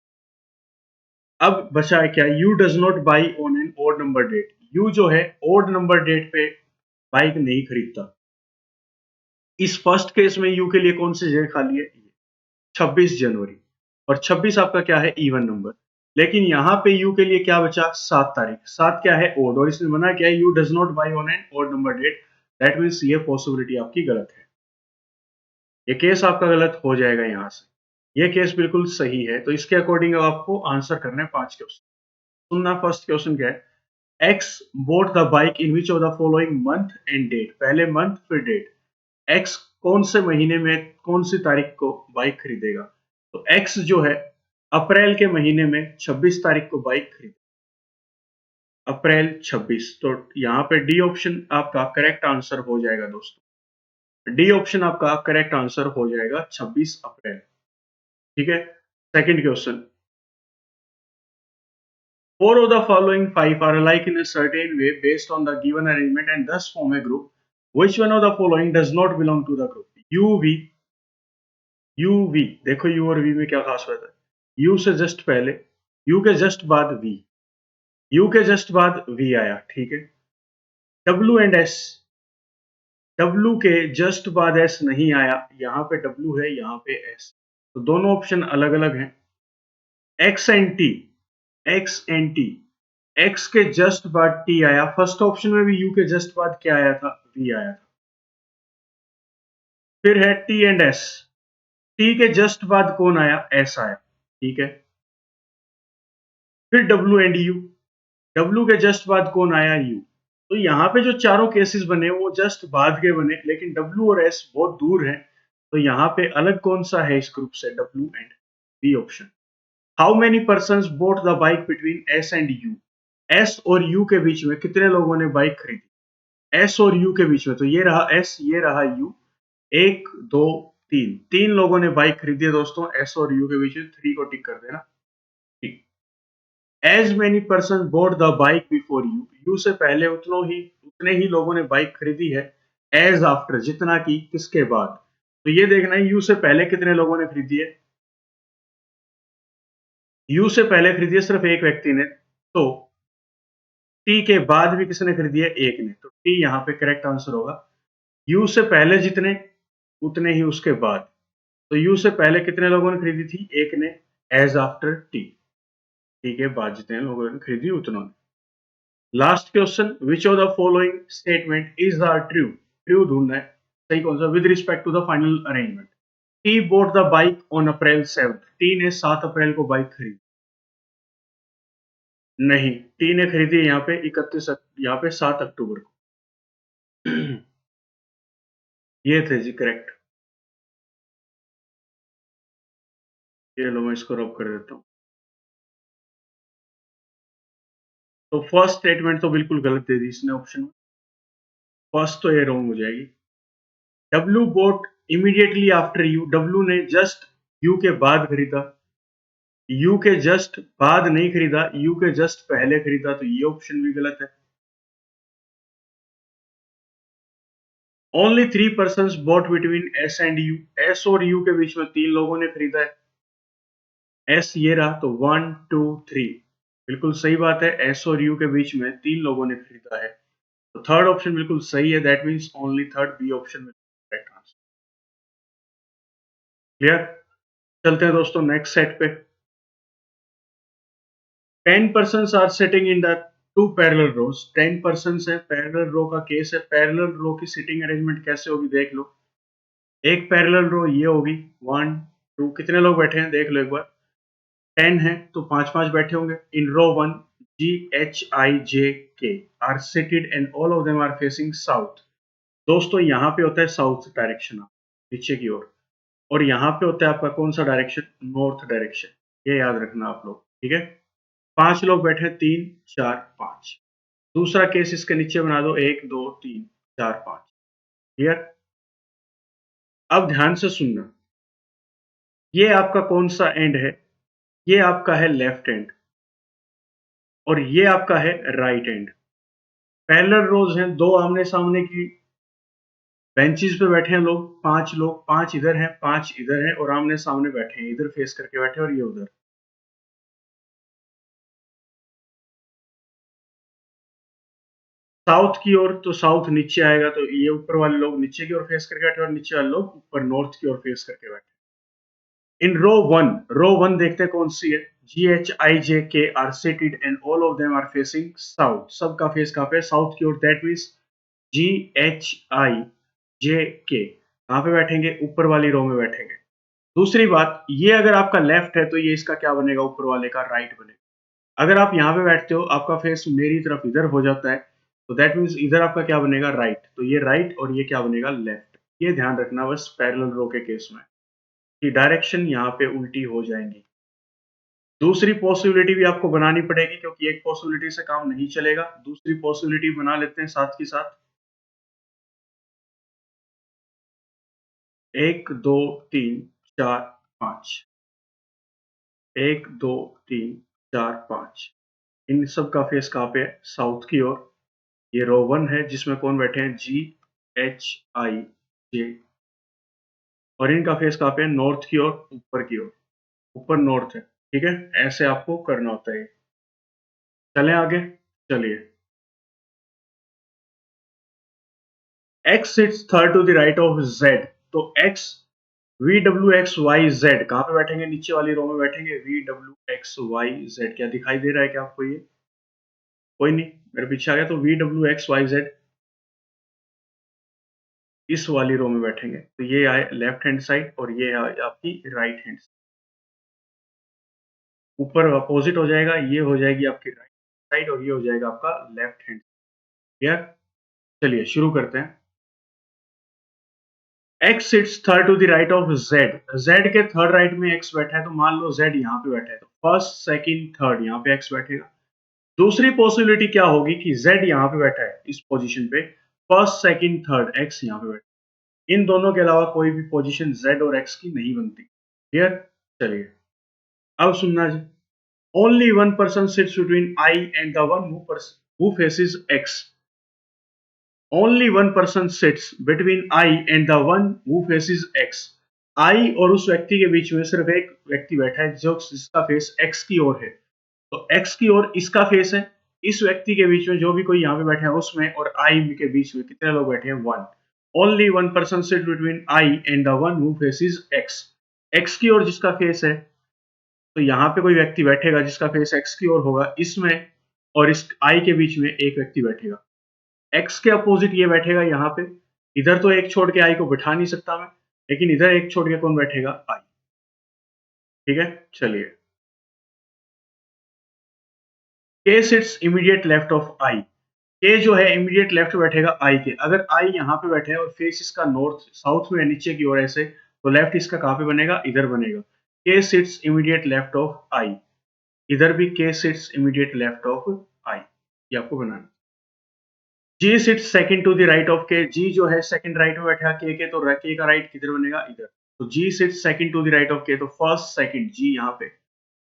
A: अब बचा है क्या, U does not buy on an odd number date. U जो है ओड नंबर डेट पे बाइक नहीं खरीदता। इस फर्स्ट केस में यू के लिए कौन सी जगह खाली है, 26 जनवरी, और 26 आपका क्या है, इवन नंबर। लेकिन यहाँ पे यू के लिए क्या बचा, 7 तारीख। 7 क्या है, ओड, और इसने मना क्या है, U does not buy on an odd number date. That means ये पॉसिबिलिटी आपकी गलत है, ये केस आपका गलत हो जाएगा यहां से। ये केस बिल्कुल सही है। तो इसके अकॉर्डिंग आपको आंसर करना है 5 क्वेश्चन। सुनना, फर्स्ट क्वेश्चन क्या है, X bought the bike in which of the following month and date. पहले मंथ फिर डेट। एक्स कौन से महीने में कौन सी तारीख को बाइक खरीदेगा। तो एक्स जो है अप्रैल के महीने में 26 तारीख को बाइक खरीद, अप्रैल 26। तो यहाँ पे डी ऑप्शन आपका करेक्ट आंसर हो जाएगा दोस्तों। डी ऑप्शन आपका करेक्ट आंसर हो जाएगा 26 अप्रैल। ठीक है। Second question, four of the following five are alike in a certain way based on the given arrangement and thus form a group. Which one of the following does not belong to the group? U V, U V, देखो U और V में क्या खास बात है। U से जस्ट पहले, U के जस्ट बाद V, U के जस्ट बाद V आया, ठीक है। W एंड S, W के जस्ट बाद S नहीं आया, यहाँ पे W है, यहाँ पे S, तो दोनों ऑप्शन अलग अलग हैं। X and T, X and T, X के जस्ट बाद T आया, फर्स्ट ऑप्शन में भी U के जस्ट बाद क्या आया था, V आया था। फिर है T एंड S, T के जस्ट बाद कौन आया, S आया, ठीक है। फिर W एंड U, W के जस्ट बाद कौन आया, U। तो यहाँ पे जो चारों केसेस बने वो जस्ट बाद के बने, लेकिन W और S बहुत दूर हैं, तो यहाँ पे अलग कौन सा है इस ग्रुप से, W and B option. How many person bought the bike between S and U। S और U के बीच में कितने लोगों ने बाइक खरीदी, S और U के बीच में, तो ये रहा S, ये रहा U, 1 2 3, 3 लोगों ने बाइक खरीदी है दोस्तों, S और U के बीच में, 3 को टिक कर देना, ठीक। As many person bought the bike before U, U से पहले उतने ही लोगों ने बाइक खरीदी है। एज आफ्टर, जितना की किसके बाद, तो ये देखना है यू से पहले कितने लोगों ने खरीदी है। यू से पहले खरीदी है सिर्फ एक व्यक्ति ने, तो टी के बाद भी किसने खरीदी है, एक ने, तो टी यहाँ पे करेक्ट आंसर होगा। यू से पहले जितने उतने ही उसके बाद, तो यू से पहले कितने लोगों ने खरीदी थी, एक ने, एज आफ्टर टी, टी के बाद जितने लोगों ने खरीदी उतनों ने। Last question, which of the following statement is are true. True ढूंढना है, सही कौन सा, with respect to the final arrangement. T bought the bike on April 7, T ने 7 अप्रैल को बाइक खरीदी, नहीं, टी ने खरीदी यहाँ पे 31, यहाँ पे 7 अक्टूबर को। ये थे जी करेक्ट। ये लो मैं इसको रब कर देता हूँ। तो फर्स्ट स्टेटमेंट तो बिल्कुल गलत दे दी इसने ऑप्शन में, फर्स्ट तो ये रॉन्ग हो जाएगी। W boat immediately after you, W ने जस्ट यू के बाद खरीदा, यू के जस्ट बाद नहीं खरीदा, यू के जस्ट पहले खरीदा, तो ये ऑप्शन भी गलत है। Only 3 persons bought between S and U, S और यू के बीच में 3 लोगों ने खरीदा है। एस ये रहा, तो 1 2 3 बिल्कुल सही बात है, एस और यू के बीच में 3 लोगों ने खरीदा है, तो थर्ड ऑप्शन बिल्कुल सही है, that means only third B option में करेक्ट आंसर। क्लियर? चलते हैं दोस्तों नेक्स्ट सेट पे। 10 persons are sitting in the two parallel rows, 10 persons है, पैरेलल रो का केस है, पैरेलल रो की सिटिंग अरेंजमेंट कैसे होगी देख लो। एक पैरेलल रो ये होगी, 1 2, कितने लोग बैठे हैं देख लो एक बार, 10 है तो 5 5 बैठे होंगे। In row 1 GHIJK are seated and all of them are facing south. दोस्तों यहाँ पे होता है साउथ डायरेक्शन, नीचे की ओर, और यहाँ पे होता है आपका कौन सा डायरेक्शन, नॉर्थ डायरेक्शन, ये याद रखना आप लोग, ठीक है। 5 लोग बैठे, 3 4 5। दूसरा केस इसके नीचे बना दो, 1 2 3 4 5। क्लियर? अब ध्यान से सुनना, ये आपका कौन सा एंड है, ये आपका है लेफ्ट एंड और ये आपका है राइट एंड। पैरेलल रोज हैं, दो आमने सामने की बेंचेस पे बैठे हैं लोग, 5 लोग, 5 इधर हैं 5 इधर हैं और आमने सामने बैठे हैं, इधर फेस करके बैठे हैं और ये उधर। साउथ की ओर तो साउथ नीचे आएगा, तो ये ऊपर वाले लोग नीचे की ओर फेस करके बैठे और नीचे वाले लोग ऊपर नॉर्थ की ओर फेस करके बैठे। इन रो वन देखते हैं कौन सी है, GHIJK are seated and all of them are facing south, सबका फेस कहाँ पे, साउथ की ओर, दैट मीन्स GHIJK कहाँ पे बैठेंगे, ऊपर वाली रो में बैठेंगे। दूसरी बात, ये अगर आपका लेफ्ट है तो ये इसका क्या बनेगा, ऊपर वाले का राइट बनेगा। अगर आप यहाँ पे बैठते हो, आपका फेस मेरी तरफ इधर हो जाता है, तो दैट मीन्स इधर आपका क्या बनेगा, राइट, तो ये राइट और ये क्या बनेगा, लेफ्ट। ये ध्यान रखना बस पैरेलल रो के केस में, कि डायरेक्शन यहाँ पे उल्टी हो जाएंगी। दूसरी पॉसिबिलिटी भी आपको बनानी पड़ेगी, क्योंकि एक पॉसिबिलिटी से काम नहीं चलेगा, दूसरी पॉसिबिलिटी बना लेते हैं साथ के साथ। 1 2 3 4 5, 1 2 3 4 5, इन सब का फेस कहाँ पे है, साउथ की ओर। ये रो 1 है जिसमें कौन बैठे हैं, GHIJ, और इनका फेस कहाँ पे है, नॉर्थ की ओर, ऊपर की ओर, ऊपर नॉर्थ है, ठीक है। ऐसे आपको करना होता है। चलें आगे, चलिए। X sits third to the right of Z, तो X VWXYZ कहाँ पे बैठेंगे, नीचे वाली रो में बैठेंगे, VWXYZ, क्या दिखाई दे रहा है क्या आपको, ये कोई नहीं, मेरे पीछे आ गया, तो VWXYZ इस वाली रो में बैठेंगे, तो ये आए लेफ्ट हैंड साइड और ये आए आपकी राइट हैंड, ऊपर अपोजिट हो जाएगा, ये हो जाएगी आपकी राइट साइड और ये हो जाएगा आपका लेफ्ट हैंड। क्लियर? चलिए शुरू करते हैं। X sits third to the right of Z, Z के थर्ड राइट में X बैठा है, तो मान लो Z यहाँ पे बैठा है, तो फर्स्ट सेकंड थर्ड यहाँ पे X बैठेगा। दूसरी पॉसिबिलिटी क्या होगी कि Z यहाँ पे बैठा है इस पोजीशन पे, फर्स्ट सेकंड थर्ड X यहाँ पे बैठा है, इन दोनों के अलावा कोई भी पोजीशन Z और X की नहीं बनती। क्लियर? चलिए अब सुनना जी। Only one person sits between I and the one who faces X, only one person sits between I and the one who faces X, I और उस व्यक्ति के बीच में सिर्फ एक व्यक्ति बैठा है जो जिसका फेस X की ओर है, तो X की ओर इसका फेस है, इस व्यक्ति के बीच में जो भी कोई यहाँ पे बैठे हैं उसमें और I के बीच में कितने लोग बैठे हैं, one. Only one person sit between I and the one who faces X, X की ओर जिसका फेस है, तो यहाँ पे कोई व्यक्ति बैठेगा जिसका फेस X की ओर होगा इसमें, और इस I के बीच में एक व्यक्ति बैठेगा, X के अपोजिट ये बैठेगा यहाँ पे। इधर तो एक छोड़ के I को बिठा नहीं सकता मैं, लेकिन इधर एक छोड़ के कौन बैठेगा, I। ठीक है, चलिए। K sits immediate left of I, K जो है इमीडिएट लेफ्ट बैठेगा I के। अगर I यहाँ पे बैठे और फेस इसका नॉर्थ साउथ में नीचे की ओर ऐसे, तो लेफ्ट इसका कहाँ पे बनेगा, इधर बनेगा। K sits immediate left of I, इधर भी K sits immediate left of I, ये आपको बनाना। G sits second to the right of K, G जो है सेकंड राइट में बैठा K के, तो K का राइट किधर बनेगा, इधर। तो G sits second to the right of K, तो फर्स्ट सेकंड G यहाँ पे,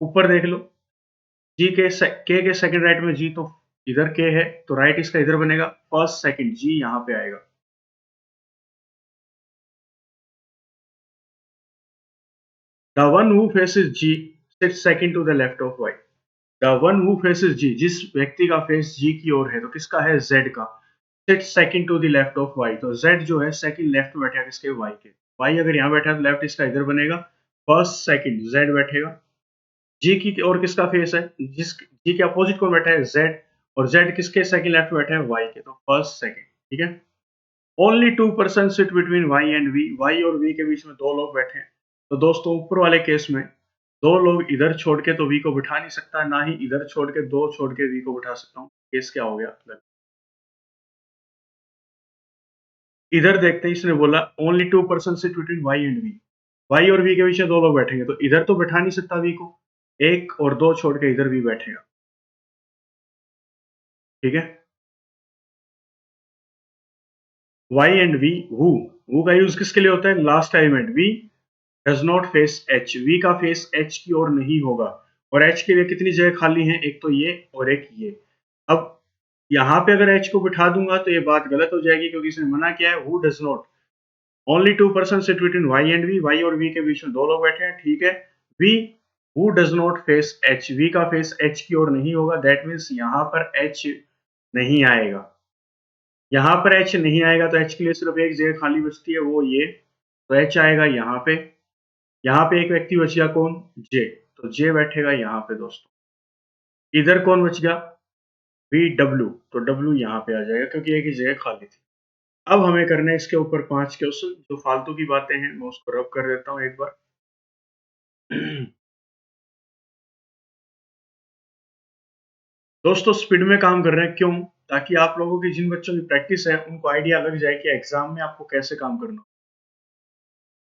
A: ऊपर देख लो, के सेकंड राइट में जी, तो इधर के है तो राइट इसका इधर बनेगा, फर्स्ट सेकंड जी यहाँ पे आएगा। The one who faces G sits second to the left of Y. The one who faces G, जिस व्यक्ति का फेस जी की ओर है, तो किसका है, जेड का। Sits second to the left of Y, तो जेड जो है सेकंड लेफ्ट में बैठेगा किसके, वाई के। वाई अगर यहाँ बैठा है तो लेफ्ट इसका इधर बनेगा, फर्स्ट सेकंड जेड बैठेगा। जी की और किसका फेस है, जिस जी के अपोजिट कौन बैठा है, जेड, और जेड किसके सेकंड लेफ्ट में बैठा है, वाई के, तो फर्स्ट सेकंड। ठीक है। Only two person sit between Y and V, Y और वी के बीच में दो लोग बैठे हैं। तो दोस्तों ऊपर वाले केस में दो लोग इधर छोड़ के तो वी को बिठा नहीं सकता, ना ही इधर छोड़ के दो छोड़ के वी को बिठा सकता हूँ। केस क्या हो गया, इधर देखते ही इसने बोला only two person sit between Y and V, Y और वी के बीच में दो लोग बैठेंगे, तो इधर तो बिठा नहीं सकता वी को, एक और दो छोड़ के इधर वी बैठेगा। ठीक है। वाई एंड वी, हु का यूज किसके लिए होता है, last element, V does not face H, V का फेस एच की ओर नहीं होगा, और एच के लिए कितनी जगह खाली है, एक तो ये और एक ये। अब यहाँ पे अगर एच को बिठा दूंगा तो ये बात गलत हो जाएगी, क्योंकि इसने मना किया है who does not, only two person sit between Y and V, Y और वी के बीच में दो लोग बैठे हैं। ठीक है। V who does not face H, V का फेस एच की ओर नहीं होगा, दैट मीन्स यहाँ पर एच नहीं आएगा। यहाँ पर एच नहीं आएगा तो एच के लिए सिर्फ एक जगह खाली बचती है, वो ये, तो एच आएगा यहाँ पे। यहाँ पे एक व्यक्ति बच गया, कौन, जे, तो जे बैठेगा यहाँ पे दोस्तों। इधर कौन बच गया, वी डब्ल्यू, तो डब्ल्यू यहाँ पे आ जाएगा क्योंकि एक ही जगह खाली थी। अब हमें करना है इसके ऊपर 5 क्वेश्चन, जो फालतू की बातें हैं मैं उसको रब कर देता हूँ एक बार। दोस्तों स्पीड में काम कर रहे हैं, क्यों, ताकि आप लोगों की, जिन बच्चों की प्रैक्टिस है उनको आइडिया लग जाए कि एग्जाम में आपको कैसे काम करना।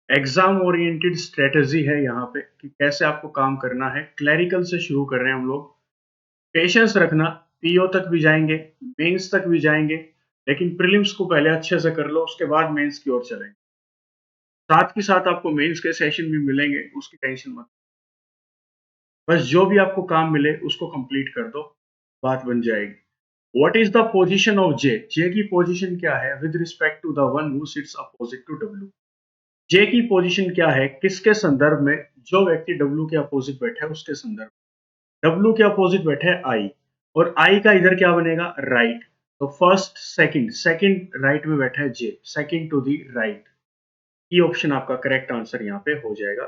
A: एग्जाम ओरिएंटेड स्ट्रेटेजी है यहाँ पे कि कैसे आपको काम करना है। क्लैरिकल से शुरू कर रहे हैं हम लोग, पेशेंस रखना, पीओ तक भी जाएंगे, मेंस तक भी जाएंगे, लेकिन प्रीलिम्स को पहले अच्छे से कर लो, उसके बाद मेंस की ओर चलेंगे। साथ ही साथ आपको मेंस के सेशन भी मिलेंगे, उसकी टेंशन मत, बस जो भी आपको काम मिले उसको कंप्लीट कर दो, बात बन जाएगी। What is the position of J, J की पोजीशन क्या है with respect to the one who sits opposite to W. J की पोजीशन क्या है किसके संदर्भ में, जो व्यक्ति डब्ल्यू के अपोजिट बैठा है उसके संदर्भ में। डब्ल्यू के अपोजिट बैठे है आई, और आई का इधर क्या बनेगा, राइट, तो फर्स्ट सेकंड, सेकंड राइट में बैठा है J, second to the right. E option आपका करेक्ट आंसर यहाँ पे हो जाएगा।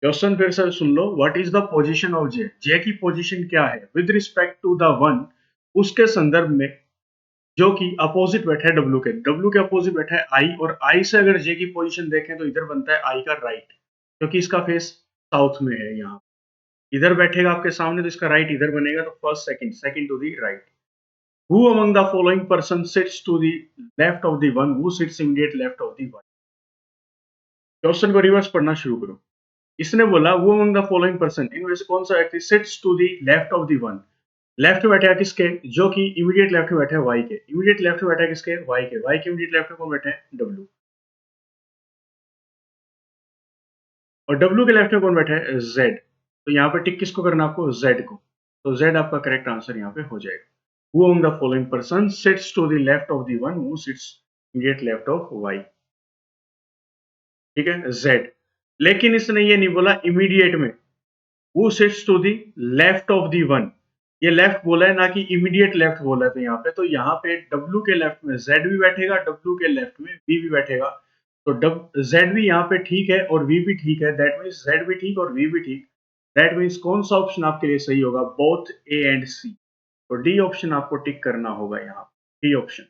A: क्वेश्चन फिर से सुन लो, what is the position of J, J की पोजीशन क्या है with respect to the one, उसके संदर्भ में जो कि अपोजिट बैठा है डब्ल्यू के, डब्ल्यू के अपोजिट बैठा है आई, और आई से अगर जे की पोजीशन देखें तो इधर बनता है आई का राइट, क्योंकि इसका फेस साउथ में है, यहाँ इधर बैठेगा आपके सामने तो इसका राइट इधर बनेगा, तो first second, second to the right. Who among the following person sits to the left of the one who sits immediate left of the one. Question को रिवर्स पढ़ना शुरू करो। इसने बोला वो अमंग द फॉलोइंग पर्सन, इनमें से कौन सा व्यक्ति sits to the left of the one, left में बैठा है किसके, जो कि इमीडिएट लेफ्ट में बैठा है वाई के, इमीडिएट लेफ्ट में बैठा है किसके, वाई के, वाई के इमीडिएट लेफ्ट में कौन बैठा है, डब्ल्यू, और डब्ल्यू के लेफ्ट में कौन बैठा है, जेड। तो यहाँ पर टिक किसको करना आपको, जेड को, तो जेड आपका करेक्ट आंसर यहाँ पे हो जाएगा। Who among the following person sits to the left of the one who sits immediate left of Y. ठीक है, जेड। लेकिन इसने ये नहीं बोला इमीडिएट में, who sits to the left of the one, ये लेफ्ट बोला है ना कि इमीडिएट लेफ्ट बोला है, तो यहाँ पे, तो यहाँ पे डब्ल्यू के लेफ्ट में जेड भी बैठेगा, डब्ल्यू के लेफ्ट में वी भी बैठेगा, तो जेड भी यहाँ पे ठीक है और वी भी ठीक है, दैट मीन्स जेड भी ठीक और वी भी ठीक, दैट मीन्स कौन सा ऑप्शन आपके लिए सही होगा, बोथ ए एंड सी, तो डी ऑप्शन आपको टिक करना होगा यहाँ, डी ऑप्शन।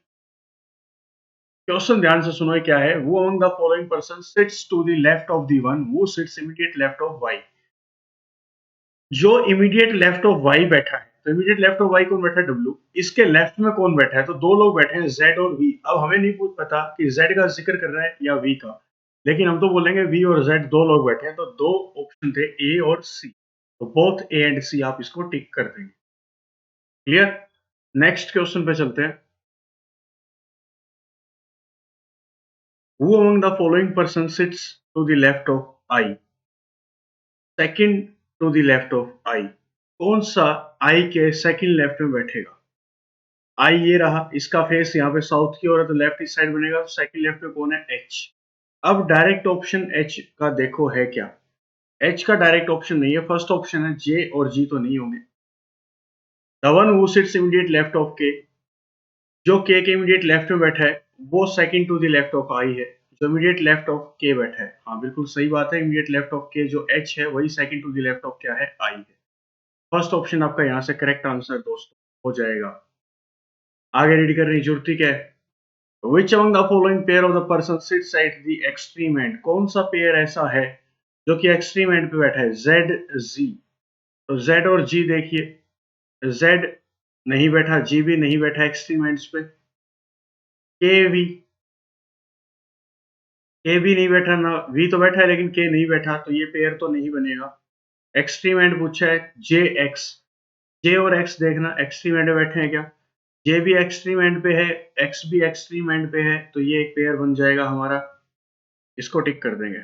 A: क्वेश्चन ध्यान से सुनो क्या है, वो among the following person sits to the left of the one who sits immediate left of Y, जो इमीडिएट लेफ्ट ऑफ वाई बैठा है, तो इमीडिएट लेफ्ट ऑफ वाई कौन बैठा है, डब्ल्यू, इसके लेफ्ट में कौन बैठा है, तो दो लोग बैठे हैं जेड और वी। अब हमें नहीं पूछ पता कि जेड का जिक्र कर रहा है या वी का, लेकिन हम तो बोलेंगे वी और जेड दो लोग बैठे हैं, तो दो ऑप्शन थे ए और सी, तो बोथ ए एंड सी आप इसको टिक कर देंगे। क्लियर। नेक्स्ट क्वेश्चन पे चलते हैं। Who among the following person sits to the left of I, second to the left of I, कौन सा आई के सेकंड लेफ्ट में बैठेगा? आई ये रहा, इसका फेस यहाँ पे साउथ की ओर है तो लेफ्ट इस साइड बनेगा, तो सेकंड लेफ्ट में कौन है? एच। अब डायरेक्ट ऑप्शन एच का देखो है क्या? एच का डायरेक्ट ऑप्शन नहीं है, फर्स्ट ऑप्शन है, जे और जी तो नहीं होंगे। The one who sits immediate left of K, जो के इमीडिएट लेफ्ट में बैठा है वो second to the left of I है, जो इमीडिएट लेफ्ट ऑफ के बैठा है। हाँ बिल्कुल सही बात है, इमीडिएट लेफ्ट ऑफ के जो एच है वही second to the left of क्या है? आई है। फर्स्ट ऑप्शन आपका यहाँ से करेक्ट आंसर दोस्तों हो जाएगा। आगे रीड करने की जरूरत ही क्या है? Which among the following pair of the person sits at the extreme end? कौन सा पेयर ऐसा है जो कि एक्सट्रीम एंड पे बैठा है? Z Z। तो Z और G देखिए, Z नहीं बैठा, G भी नहीं बैठा एक्सट्रीम एंड्स पे। K भी नहीं बैठा ना, V तो बैठा है लेकिन K नहीं बैठा, तो ये पेयर तो नहीं बनेगा। एक्सट्रीम एंड पूछा है J X, J और X देखना एक्सट्रीम एंड पे बैठे हैं क्या? J भी एक्सट्रीम एंड पे है, X भी एक्सट्रीम एंड पे है, तो ये एक पेयर बन जाएगा हमारा, इसको टिक कर देंगे।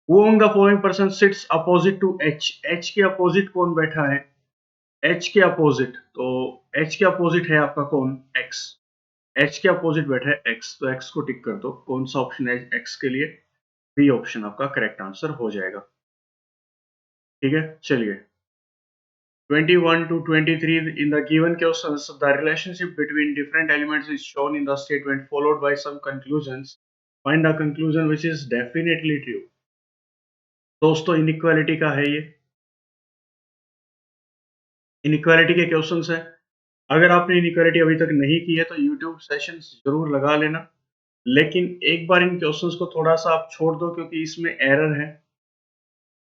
A: Who among the following person sits opposite to H? H के अपोजिट कौन बैठा है? H के अपोजिट, तो H के अपोजिट है आपका कौन? X। H के अपोजिट बैठा है X, तो X को टिक कर दो। कौन सा ऑप्शन है X के लिए? बी ऑप्शन आपका करेक्ट आंसर हो जाएगा। ठीक है, चलिए 21 to 23 in the given questions the relationship between different elements is shown in the statement followed by some conclusions. Find the conclusion which is definitely true. दोस्तों इनइक्वालिटी का है ये, इनइक्वालिटी के क्वेश्चंस है। अगर आपने इनइक्वालिटी अभी तक नहीं की है तो YouTube सेशंस जरूर लगा लेना, लेकिन एक बार इन क्वेश्चंस को थोड़ा सा आप छोड़ दो क्योंकि इसमें एरर है।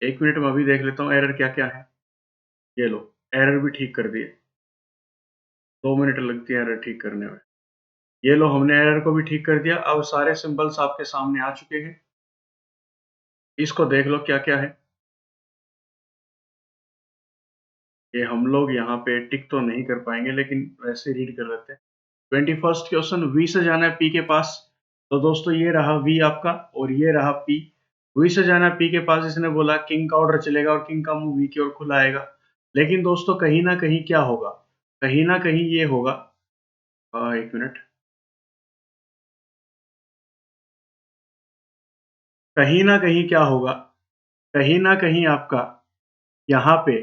A: एक मिनट में अभी देख लेता हूँ एरर क्या क्या है। ये लो, एरर भी ठीक कर दिए, 2 मिनट लगती है एरर ठीक करने में। ये लो, हमने एरर को भी ठीक कर दिया। अब सारे सिंबल्स आपके सामने आ चुके हैं, इसको देख लो क्या क्या है। ये हम लोग यहाँ पे टिक तो नहीं कर पाएंगे लेकिन वैसे रीड कर लेते हैं। 21st क्वेश्चन, वी से जाना है पी के पास, तो दोस्तों ये रहा वी आपका और ये रहा पी। वी से जाना है पी के पास, इसने बोला किंग का ऑर्डर चलेगा और किंग का मुंह वी की ओर खुला आएगा। लेकिन दोस्तों कहीं ना कहीं क्या होगा? कहीं ना कहीं ये होगा, एक मिनट, कहीं ना कहीं क्या होगा? कहीं ना कहीं आपका यहाँ पे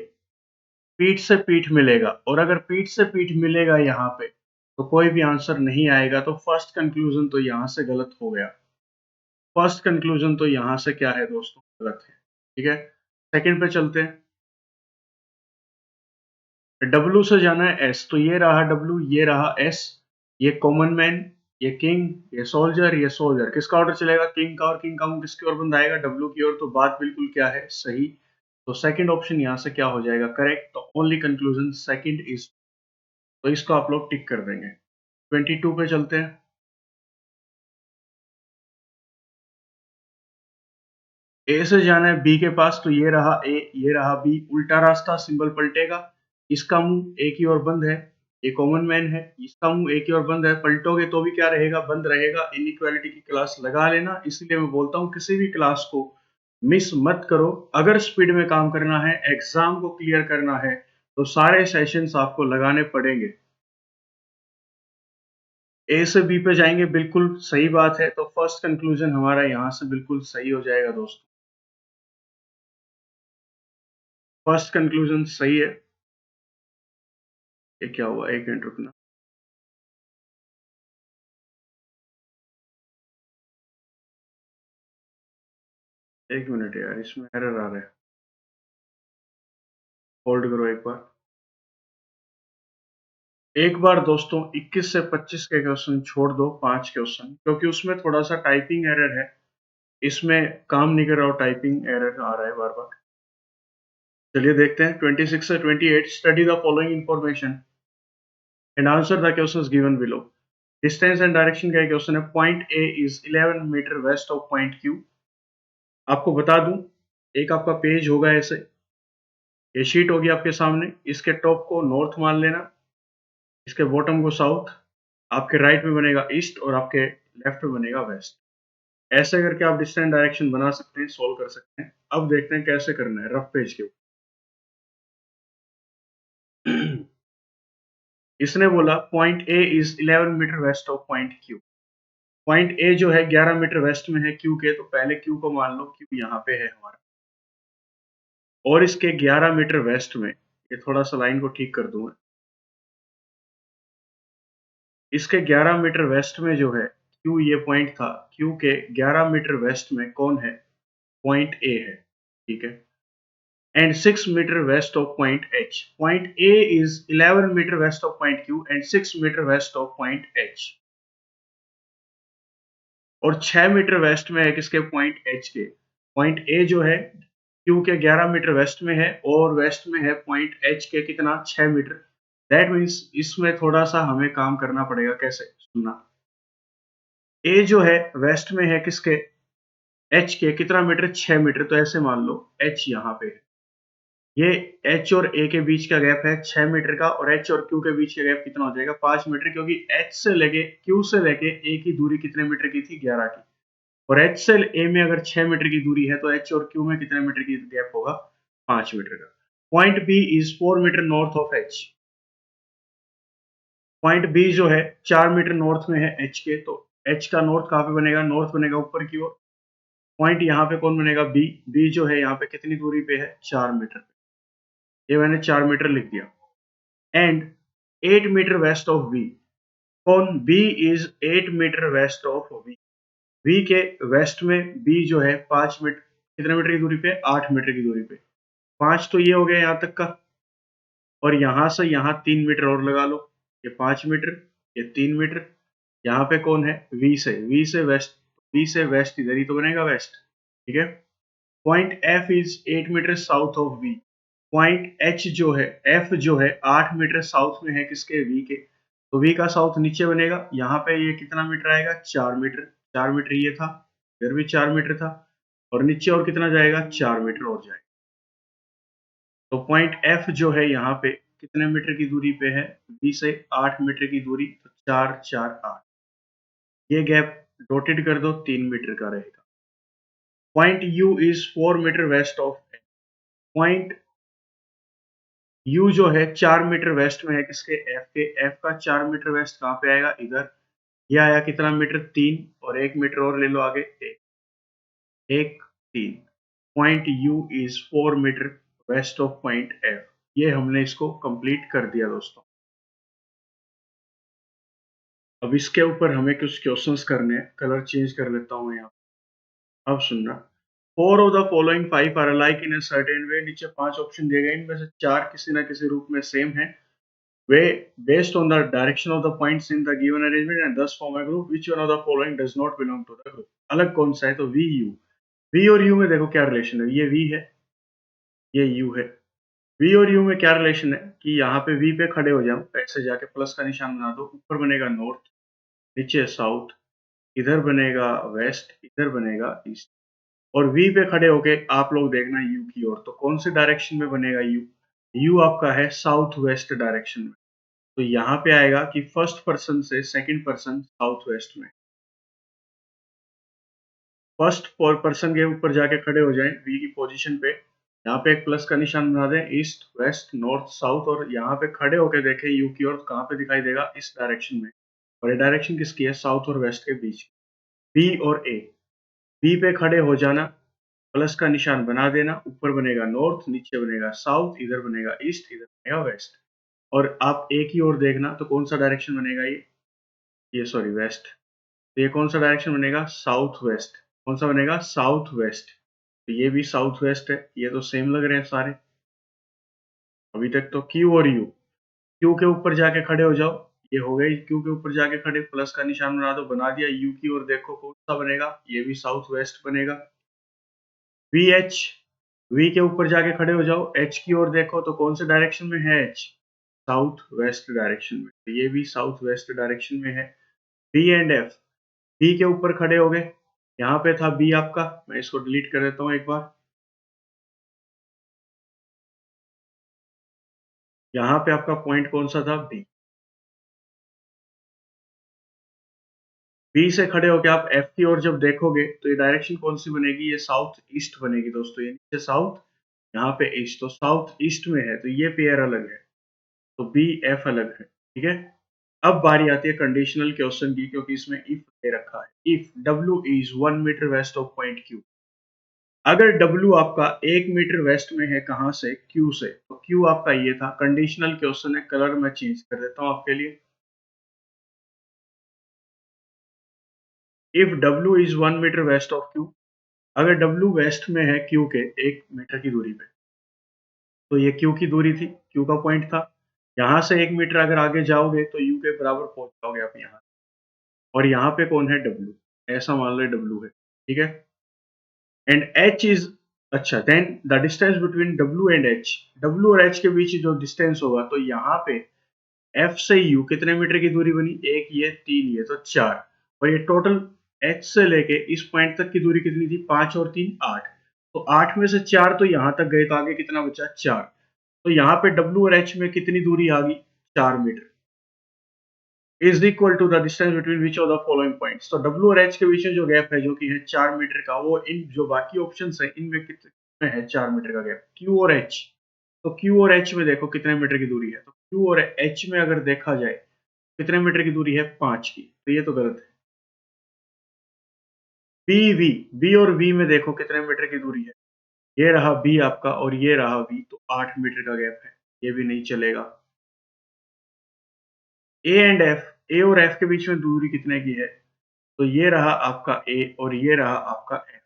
A: पीठ से पीठ मिलेगा, और अगर पीठ से पीठ मिलेगा यहाँ पे तो कोई भी आंसर नहीं आएगा, तो फर्स्ट कंक्लूजन तो यहाँ से गलत हो गया। फर्स्ट कंक्लूजन तो यहाँ से क्या है दोस्तों? गलत है। ठीक है, सेकंड पे चलते हैं। डब्लू से जाना है एस, तो ये रहा डब्लू, ये रहा एस, ये कॉमन मैन, ये किंग, ये सोल्जर, ये सोल्जर। किसका ऑर्डर चलेगा? किंग का, और किंग का मुंह किसकी ओर बंद आएगा? डब्लू की ओर। तो बात बिल्कुल क्या है? सही। तो सेकंड ऑप्शन यहाँ से क्या हो जाएगा? करेक्ट। तो ओनली कंक्लूजन सेकंड इज, तो इसको आप लोग टिक कर देंगे। 22 पे चलते हैं। ए से जाना है बी के पास, तो ये रहा ए, ये रहा बी। उल्टा रास्ता, सिंबल पलटेगा, इसका मुंह ए की ओर बंद है, ये कॉमन मैन है, इसका मुंह ए की ओर बंद है। पलटोगे तो भी क्या रहेगा? बंद रहेगा। इनइक्वालिटी की क्लास लगा लेना, इसलिए मैं बोलता हूँ किसी भी क्लास को मिस मत करो। अगर स्पीड में काम करना है, एग्जाम को क्लियर करना है, तो सारे सेशंस आपको लगाने पड़ेंगे। ए से बी पे जाएंगे, बिल्कुल सही बात है। तो फर्स्ट कंक्लूजन हमारा यहाँ से बिल्कुल सही हो जाएगा दोस्तों। फर्स्ट कंक्लूजन सही है। ये क्या हुआ? एक मिनट रुकना। एक मिनट यार, इसमें एरर आ रहा है, होल्ड करो एक बार। एक बार दोस्तों 21 से 25 के क्वेश्चन छोड़ दो, 5 क्वेश्चन, क्योंकि उसमें थोड़ा सा टाइपिंग एरर है, इसमें काम नहीं कर रहा हो, टाइपिंग एरर आ रहा है बार बार। चलिए देखते हैं 26 से 28। Study the following information and answer the questions given below. Distance and direction का क्वेश्चन है। Point A is 11 metre west of point Q. आपको बता दूं, एक आपका पेज होगा ऐसे, ये शीट होगी आपके सामने, इसके टॉप को नॉर्थ मान लेना, इसके बॉटम को साउथ, आपके राइट में बनेगा ईस्ट और आपके लेफ्ट में बनेगा वेस्ट। ऐसे करके आप डिस्टेंस डायरेक्शन बना सकते हैं, सोल्व कर सकते हैं। अब देखते हैं कैसे करना है रफ पेज के ऊपर। इसने बोला point A is 11 metre west of point Q. Point A जो है 11 मीटर वेस्ट में है क्यू के, तो पहले क्यू को मान लो, क्यू यहाँ पे है हमारा, और इसके 11 मीटर वेस्ट में, ये थोड़ा सा लाइन को ठीक कर दूंगा, इसके 11 मीटर वेस्ट में जो है क्यू ये पॉइंट था, क्यू के 11 मीटर वेस्ट में कौन है, पॉइंट ए है, ठीक है। And 6 metre west of point H. Point A is 11 metre west of point Q and 6 metre west of point H, और 6 मीटर वेस्ट में है किसके, पॉइंट एच के। पॉइंट ए जो है क्यू के 11 मीटर वेस्ट में है, और वेस्ट में है पॉइंट एच के कितना, 6 मीटर। दैट मीन्स इसमें थोड़ा सा हमें काम करना पड़ेगा, कैसे सुनना। ए जो है वेस्ट में है किसके, एच के, कितना मीटर, 6 मीटर। तो ऐसे मान लो एच यहाँ पे है, ये एच और ए के बीच का गैप है 6 मीटर का, और एच और क्यू के बीच का गैप कितना हो जाएगा, 5 मीटर, क्योंकि एच से लेके क्यू से लेके ए की दूरी कितने मीटर की थी, 11 की। और एच से ए में अगर 6 मीटर की दूरी है, तो एच और क्यू में कितने मीटर की गैप होगा, 5 मीटर का। Point B is 4 metre north of H. Point B जो है 4 मीटर नॉर्थ में है एच के, तो एच का नॉर्थ कहाँ पे बनेगा, नॉर्थ बनेगा ऊपर की ओर। पॉइंट यहाँ पे कौन बनेगा, बी। बी जो है यहाँ पे कितनी दूरी पे है, 4 मीटर। ये मैंने 4 मीटर लिख दिया। And 8 metre west of B. कौन, B is 8 metre west of B. B के वेस्ट में बी जो है 5 मीटर, कितने मीटर की दूरी पे, 8 मीटर की दूरी पे। 5 तो ये हो गया यहाँ तक का, और यहाँ से यहाँ 3 मीटर और लगा लो, ये 5 मीटर, ये 3 मीटर। यहाँ पे कौन है, वी से वेस्ट इधर ही तो बनेगा, वेस्ट, ठीक है। Point F is 8 metre south of V. Point H जो है, एफ जो है 8 मीटर साउथ में है किसके, वी के। तो वी का साउथ नीचे बनेगा, यहाँ पे ये कितना मीटर आएगा, 4 मीटर। 4 मीटर ये था, इधर भी 4 मीटर था, और नीचे और कितना जाएगा, 4 मीटर और जाएगा। तो पॉइंट एफ जो है यहाँ पे कितने मीटर की दूरी पे है, बी से 8 मीटर की दूरी, तो 4 4 8। ये गैप डॉटेड कर दो, 3 मीटर का रहेगा। Point U is 4 metre west of. Point U जो है 4 मीटर वेस्ट में है किसके, एफ के। एफ का 4 मीटर वेस्ट कहाँ पे आएगा, इधर। ये आया कितना मीटर, 3, और 1 मीटर और ले लो आगे, 1 3। Point U is 4 metre west of point F. ये हमने इसको कंप्लीट कर दिया दोस्तों। अब इसके ऊपर हमें कुछ क्वेश्चंस करने हैं। कलर चेंज कर लेता हूँ मैं यहाँ। अब सुनना। 4 of the following 5 are alike in a certain way. नीचे 5 ऑप्शन दिए गए, इनमें से 4 किसी ना किसी रूप में सेम है। वे based on the direction of the points in the given arrangement and thus form a group. Which one of the following does not belong to the group? अलग कौन सा है, तो वी यू। वी और यू में देखो क्या रिलेशन है, ये वी है, ये यू है। वी और यू में क्या रिलेशन है कि यहाँ पे वी पे खड़े हो जाओ, ऐसे जाके प्लस का निशान बना दो, ऊपर बनेगा नॉर्थ, नीचे साउथ, इधर बनेगा वेस्ट, इधर बनेगा ईस्ट। और वी पे खड़े होके आप लोग देखना यू की ओर, तो कौन से डायरेक्शन में बनेगा यू, यू आपका है साउथ वेस्ट डायरेक्शन में। तो यहाँ पे आएगा कि फर्स्ट पर्सन से सेकंड पर्सन साउथ वेस्ट में। फर्स्ट पर्सन के ऊपर जाके खड़े हो जाएं वी की पोजीशन पे, यहाँ पे एक प्लस का निशान बना दें, ईस्ट वेस्ट नॉर्थ साउथ, और यहाँ पे खड़े होके देखें यू की ओर, कहाँ पे दिखाई देगा, इस डायरेक्शन में। और ये डायरेक्शन किसकी है, साउथ और वेस्ट के बीच। बी और ए, बी पे खड़े हो जाना, प्लस का निशान बना देना, ऊपर बनेगा नॉर्थ, नीचे बनेगा साउथ, इधर बनेगा ईस्ट, इधर बनेगा वेस्ट। और आप ए की ओर देखना, तो कौन सा डायरेक्शन बनेगा, ये सॉरी वेस्ट। तो ये कौन सा डायरेक्शन बनेगा, साउथ वेस्ट। कौन सा बनेगा, साउथ वेस्ट। तो ये भी साउथ वेस्ट है, ये तो सेम लग रहे हैं सारे। अभी तक तो क्यू और यू, क्यू के ऊपर जाके खड़े हो जाओ, ये हो गए क्यू के ऊपर जाके खड़े, प्लस का निशान बना दो, बना दिया। यू की ओर देखो कौन सा बनेगा, ये भी साउथ वेस्ट बनेगा। वी एच, वी के ऊपर जाके खड़े हो जाओ, एच की ओर देखो तो कौन से डायरेक्शन में है एच, साउथ वेस्ट डायरेक्शन में, तो ये भी साउथ वेस्ट डायरेक्शन में है। बी एंड एफ, बी के ऊपर खड़े हो गए, यहाँ पे था बी आपका, मैं इसको डिलीट कर देता हूँ एक बार। यहाँ पे आपका पॉइंट कौन सा था, बी। बी से खड़े होके आप एफ की ओर जब देखोगे तो ये डायरेक्शन कौन सी बनेगी, ये साउथ ईस्ट बनेगी दोस्तों। ये नीचे साउथ, यहाँ पे ईस्ट, तो साउथ ईस्ट में है तो ये पेयर अलग है, तो बी एफ अलग है, ठीक है। अब बारी आती है कंडीशनल क्वेश्चन की, क्योंकि इसमें इफ दे रखा है। If W is 1 metre west of point Q, अगर डब्ल्यू आपका 1 मीटर वेस्ट में है, कहां से, क्यू से, तो क्यू आपका ये था। कंडीशनल क्वेश्चन है, कलर मैं चेंज कर देता हूं आपके लिए। If W is 1 metre west of Q, अगर डब्ल्यू वेस्ट में है क्यू के 1 मीटर की दूरी पे, तो ये क्यू की दूरी थी, क्यू का पॉइंट था। यहाँ से 1 मीटर अगर आगे जाओगे तो यू के बराबर पहुंच जाओगे आप यहाँ, और यहाँ पे कौन है, डब्ल्यू, ऐसा मान लो डब्ल्यू है, ठीक है। एंड एच इज, अच्छा, then the distance between W and H, W और एच के बीच जो डिस्टेंस होगा, तो यहाँ पे एफ से यू कितने मीटर की दूरी बनी, एक ये, तीन ये, तो 4, और ये टोटल एच से लेके इस पॉइंट तक की दूरी कितनी थी, 5 और 3 8, तो 8 में से 4 तो यहाँ तक गए, तो आगे कितना बचा, 4। तो यहाँ पे डब्ल्यू और एच में कितनी दूरी आ गई, 4 metre, is equal to the distance between which of the following points. तो डब्ल्यू और एच के बीच में जो गैप है, जो कि है 4 मीटर का, वो इन जो बाकी ऑप्शंस है इनमें कितने है, 4 मीटर का गैप, क्यू और एच। तो क्यू और एच में देखो कितने मीटर की दूरी है, तो क्यू और एच में अगर देखा जाए कितने मीटर की दूरी है, 5 की, तो ये तो गलत है। बी वी, बी और वी में देखो कितने मीटर की दूरी है, ये रहा बी आपका और ये रहा वी, तो 8 मीटर का गैप है, ये भी नहीं चलेगा। ए एंड एफ, ए और एफ के बीच में दूरी कितने की है, तो ये रहा आपका ए और ये रहा आपका एफ,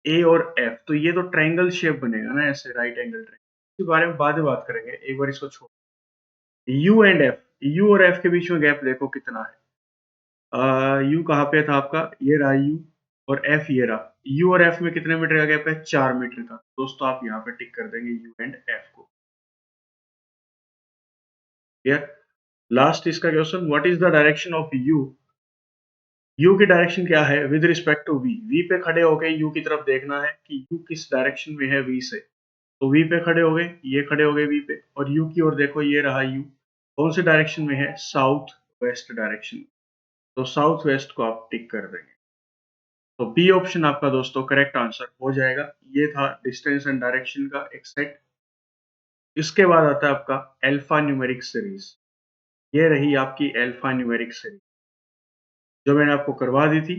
A: ए और एफ, तो ये तो ट्रायंगल शेप बनेगा ना ऐसे, राइट एंगल ट्रायंगल, इसके बारे में बाद में बात करेंगे, एक बार इसको छोड़। यू एंड एफ, यू और एफ के बीच में गैप देखो कितना है, यू कहाँ पे था आपका, ये रहा यू, और एफ ये रहा, यू और एफ में कितने मीटर का गैप है, 4 मीटर का, दोस्तों आप यहाँ पे टिक कर देंगे यू एंड एफ को, क्लियर। लास्ट इसका question, what is the direction of U, U की डायरेक्शन क्या है with respect to V, V पे खड़े होके यू की तरफ देखना है कि यू किस डायरेक्शन में है वी से, तो वी पे खड़े हो गए, ये खड़े हो गए वी पे, और यू की ओर देखो, ये रहा यू, कौन से डायरेक्शन में है, साउथ वेस्ट डायरेक्शन, तो साउथ वेस्ट को आप टिक कर देंगे, तो बी ऑप्शन आपका दोस्तों करेक्ट आंसर हो जाएगा। ये था डिस्टेंस एंड डायरेक्शन का एक सेट। इसके बाद आता है आपका अल्फा न्यूमेरिक सीरीज, ये रही आपकी अल्फा न्यूमेरिक सीरीज जो मैंने आपको करवा दी थी।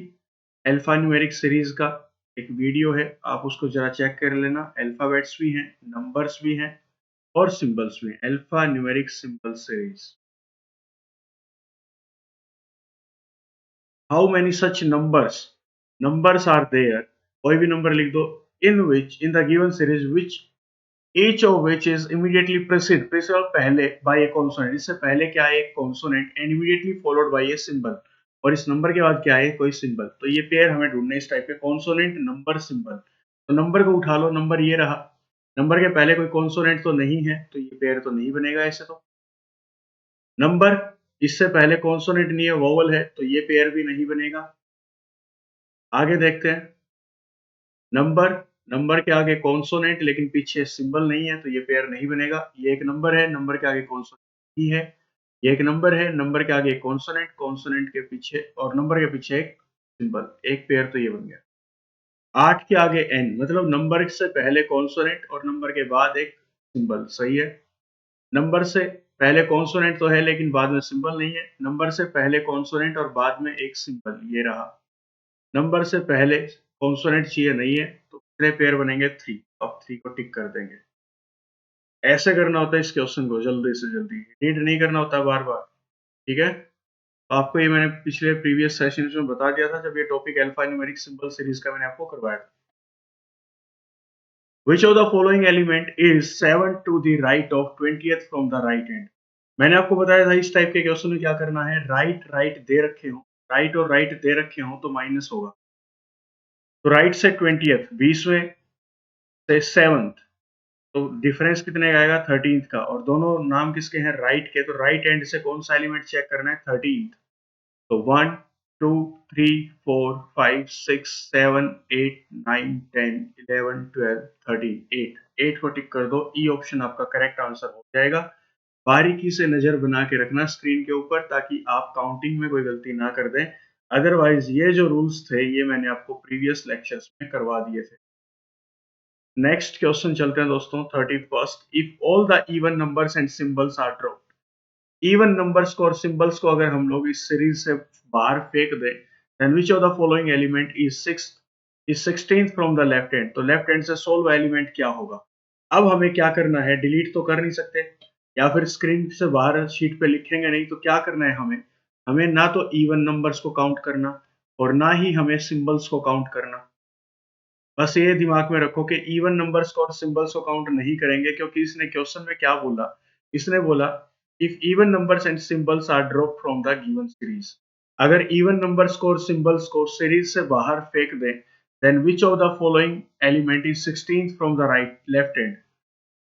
A: अल्फा न्यूमेरिक सीरीज का एक वीडियो है, आप उसको जरा चेक कर लेना, अल्फाबेट्स भी हैं, नंबर्स भी हैं और सिंबल्स भी हैं, alpha numeric symbol series. How many such numbers, numbers are there, कोई भी नंबर लिख दो, in which, in the given series which each of which is immediately precede और पहले by a consonant, इससे पहले क्या है, एक consonant and immediately followed by a symbol, और इस नंबर के बाद क्या है, कोई सिंबल, तो ये पेयर हमें ढूंढने इस टाइप के, कॉन्सोनेंट नंबर सिंबल। तो नंबर को उठा लो, नंबर ये रहा, नंबर के पहले कोई कॉन्सोनेंट तो नहीं है, तो ये पेयर तो नहीं बनेगा ऐसे। तो नंबर, इससे पहले कॉन्सोनेंट नहीं है, वोवल है, तो ये पेयर भी नहीं बनेगा। आगे देखते हैं, नंबर, नंबर के आगे कॉन्सोनेंट लेकिन पीछे सिंबल नहीं है, तो ये पेयर नहीं बनेगा। ये एक नंबर है, नंबर के आगे कॉन्सोनेंट ही है, ये एक नंबर है, नंबर के आगे कॉन्सोनेंट, कॉन्सोनेंट के पीछे और नंबर के पीछे एक सिंबल, एक पेयर तो ये बन गया। 8 के आगे एन, मतलब नंबर से पहले कॉन्सोनेंट और नंबर के बाद एक सिंबल, सही है। नंबर से पहले कॉन्सोनेंट तो है लेकिन बाद में सिंबल नहीं है, नंबर से पहले कॉन्सोनेंट और बाद में एक सिंबल, ये रहा। नंबर से पहले कॉन्सोनेंट चाहिए नहीं है, तो कितने पेयर बनेंगे, 3, अब 3 को टिक कर देंगे। ऐसे करना होता है इस क्वेश्चन को, जल्दी से जल्दी, रीड नहीं करना होता बार बार, ठीक है। तो आपको ये मैंने पिछले प्रीवियस सेशन में बता दिया था जब ये topic alpha numeric symbol series का मैंने आपको करवाया था। Which of the following element is 7 to the right of 20th from the right hand? मैंने आपको बताया था इस टाइप के क्वेश्चन में क्या करना है, राइट राइट दे रखे हो, राइट और राइट दे रखे हो तो माइनस होगा, तो राइट से 20th 20वें से 7th, तो डिफरेंस कितने का आएगा, 13th का, और दोनों नाम किसके हैं, राइट के, तो राइट एंड से कौन सा एलिमेंट चेक करना है, 13th, तो 1 2 3 4 5 6 7 8 9 10 11 12 13 8 8 को टिक कर दो, ई ऑप्शन आपका करेक्ट आंसर हो जाएगा। बारीकी से नजर बना के रखना स्क्रीन के ऊपर ताकि आप काउंटिंग में कोई गलती ना कर दें। अदरवाइज ये जो रूल्स थे ये मैंने आपको प्रीवियस लेक्चर्स में करवा दिए थे। नेक्स्ट क्वेश्चन चलते हैं दोस्तों 31st। If all the even numbers and symbols are dropped, even numbers को और सिंबल्स को अगर हम लोग इस सीरीज से बाहर फेंक दें, then which of the following element is 16th from the left hand, तो लेफ्ट हैंड से 16वां एलिमेंट क्या होगा। अब हमें क्या करना है, डिलीट तो कर नहीं सकते या फिर स्क्रीन से बाहर शीट पे लिखेंगे नहीं, तो क्या करना है हमें, हमें ना तो इवन नंबर्स को काउंट करना और ना ही हमें सिंबल्स को काउंट करना। बस ये दिमाग में रखो कि इवन नंबर्स को और सिंबल्स को काउंट नहीं करेंगे, क्योंकि इसने क्वेश्चन में क्या बोला, इसने बोला if even numbers and symbols are drop from the given series, अगर इवन नंबर्स को और सिंबल्स को सीरीज से बाहर फेंक दें, then which of the following element is 16th from the right left hand,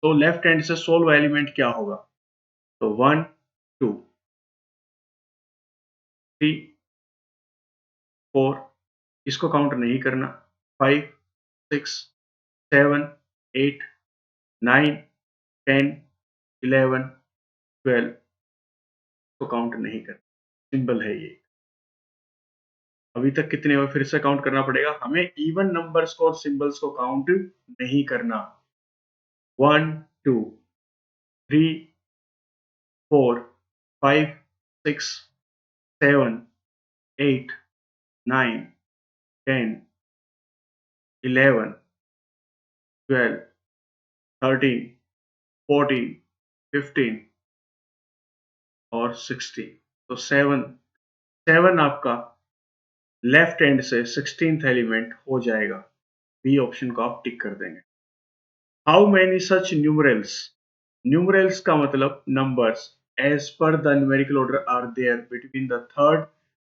A: तो लेफ्ट हैंड से 16वां एलिमेंट क्या होगा, तो 1 2 3 4, इसको काउंट नहीं करना, 5 6 7 8 9 10 11 12 को काउंट नहीं करना, सिंपल है ये। अभी तक कितने हुए फिर से काउंट करना पड़ेगा, हमें इवन नंबर्स को और सिंबल्स को काउंट नहीं करना। 1 2 3 4 5 6 7 8 9 10 11 12 13 14 15 और 16, तो 7 आपका लेफ्ट हैंड से 16th एलिमेंट हो जाएगा। बी ऑप्शन को आप टिक कर देंगे। How many such numerals, numerals का मतलब numbers as per the numerical order are there between the third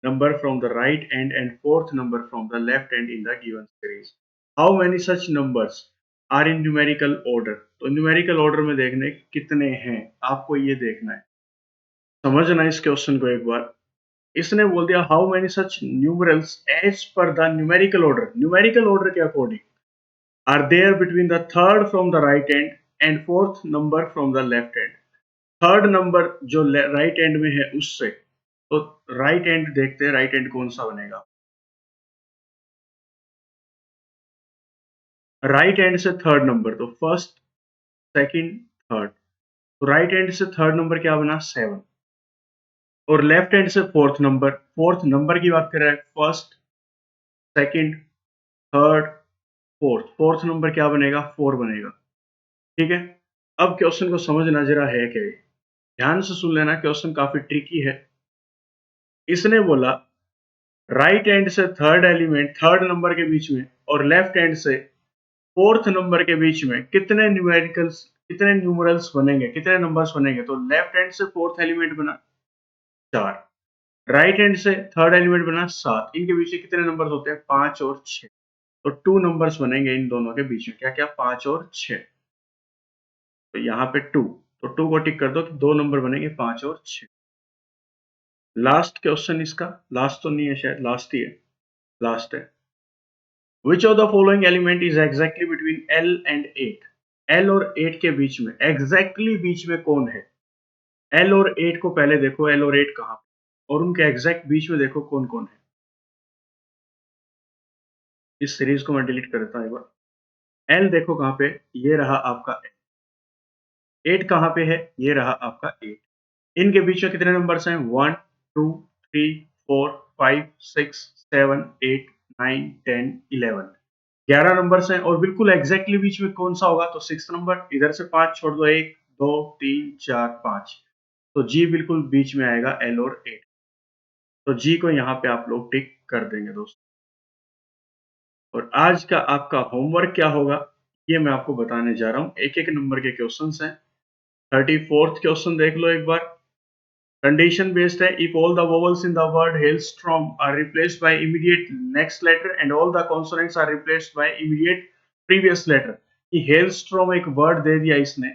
A: number from the right end and fourth number from the left end in the given series. How many such numbers are in numerical order, तो numerical order में देखने कितने हैं, आपको ये देखना है, समझना इस क्वेश्चन को एक बार। इसने बोल दिया how many such numerals as per the numerical order के according are there between the third from the right end and fourth number from the left end, third number जो राइट एंड में है उससे, तो राइट एंड देखते हैं, राइट एंड कौन सा बनेगा, राइट एंड से थर्ड नंबर, तो फर्स्ट सेकंड थर्ड, तो राइट एंड से थर्ड नंबर क्या बना 7, और लेफ्ट हैंड से फोर्थ नंबर की बात कर रहा है, first second third fourth number क्या बनेगा 4 बनेगा। ठीक है, अब क्वेश्चन को समझना जरा है क्या, ध्यान से सुन लेना, क्वेश्चन काफी ट्रिकी है। इसने बोला राइट हैंड से थर्ड एलिमेंट थर्ड नंबर के बीच में और लेफ्ट हैंड से फोर्थ नंबर के बीच में कितने न्यूमरल्स बनेंगे, कितने नंबर्स बनेंगे, तो लेफ्ट हैंड से फोर्थ एलिमेंट बना 4, राइट हैंड से थर्ड एलिमेंट बना 7, इनके बीच में कितने नंबर्स होते हैं 5 और 6, तो 2 नंबर्स बनेंगे इन दोनों के बीच में, क्या क्या 5 और 6, तो यहाँ पे 2, तो 2 को टिक कर दो, तो 2 नंबर बनेंगे 5 और 6। लास्ट क्वेश्चन इसका, लास्ट तो नहीं है शायद, लास्ट ही है, लास्ट है। Which of the following element is exactly between L and 8? L और 8 के बीच में, exactly बीच में कौन है, L और 8 को पहले देखो, L और 8 कहाँ पे, और उनके एग्जैक्ट बीच में देखो कौन कौन है। इस सीरीज को मैं डिलीट कर देता हूँ एक बार। L देखो कहाँ पे, ये रहा आपका L, 8 कहाँ पे है, ये रहा आपका 8, इनके बीच में कितने नंबर्स हैं 1 2 3 4 5 6 7 8 9 10 11, 11 नंबर्स हैं, और बिल्कुल एग्जैक्टली बीच में कौन सा होगा, तो 6 नंबर, इधर से 5 छोड़ दो, 1 2 3 4 5, तो जी बिल्कुल बीच में आएगा L और 8, तो जी को यहाँ पे आप लोग टिक कर देंगे दोस्तों। और आज का आपका होमवर्क क्या होगा ये मैं आपको बताने जा रहा हूँ, एक एक नंबर के क्वेश्चंस हैं। 34th क्वेश्चन देख लो एक बार, कंडीशन बेस्ड है, if all the vowels in the word Hellstrom are replaced by immediate next letter and all the consonants are replaced by immediate previous letter, ये हेलस्ट्रॉम एक वर्ड दे दिया इसने,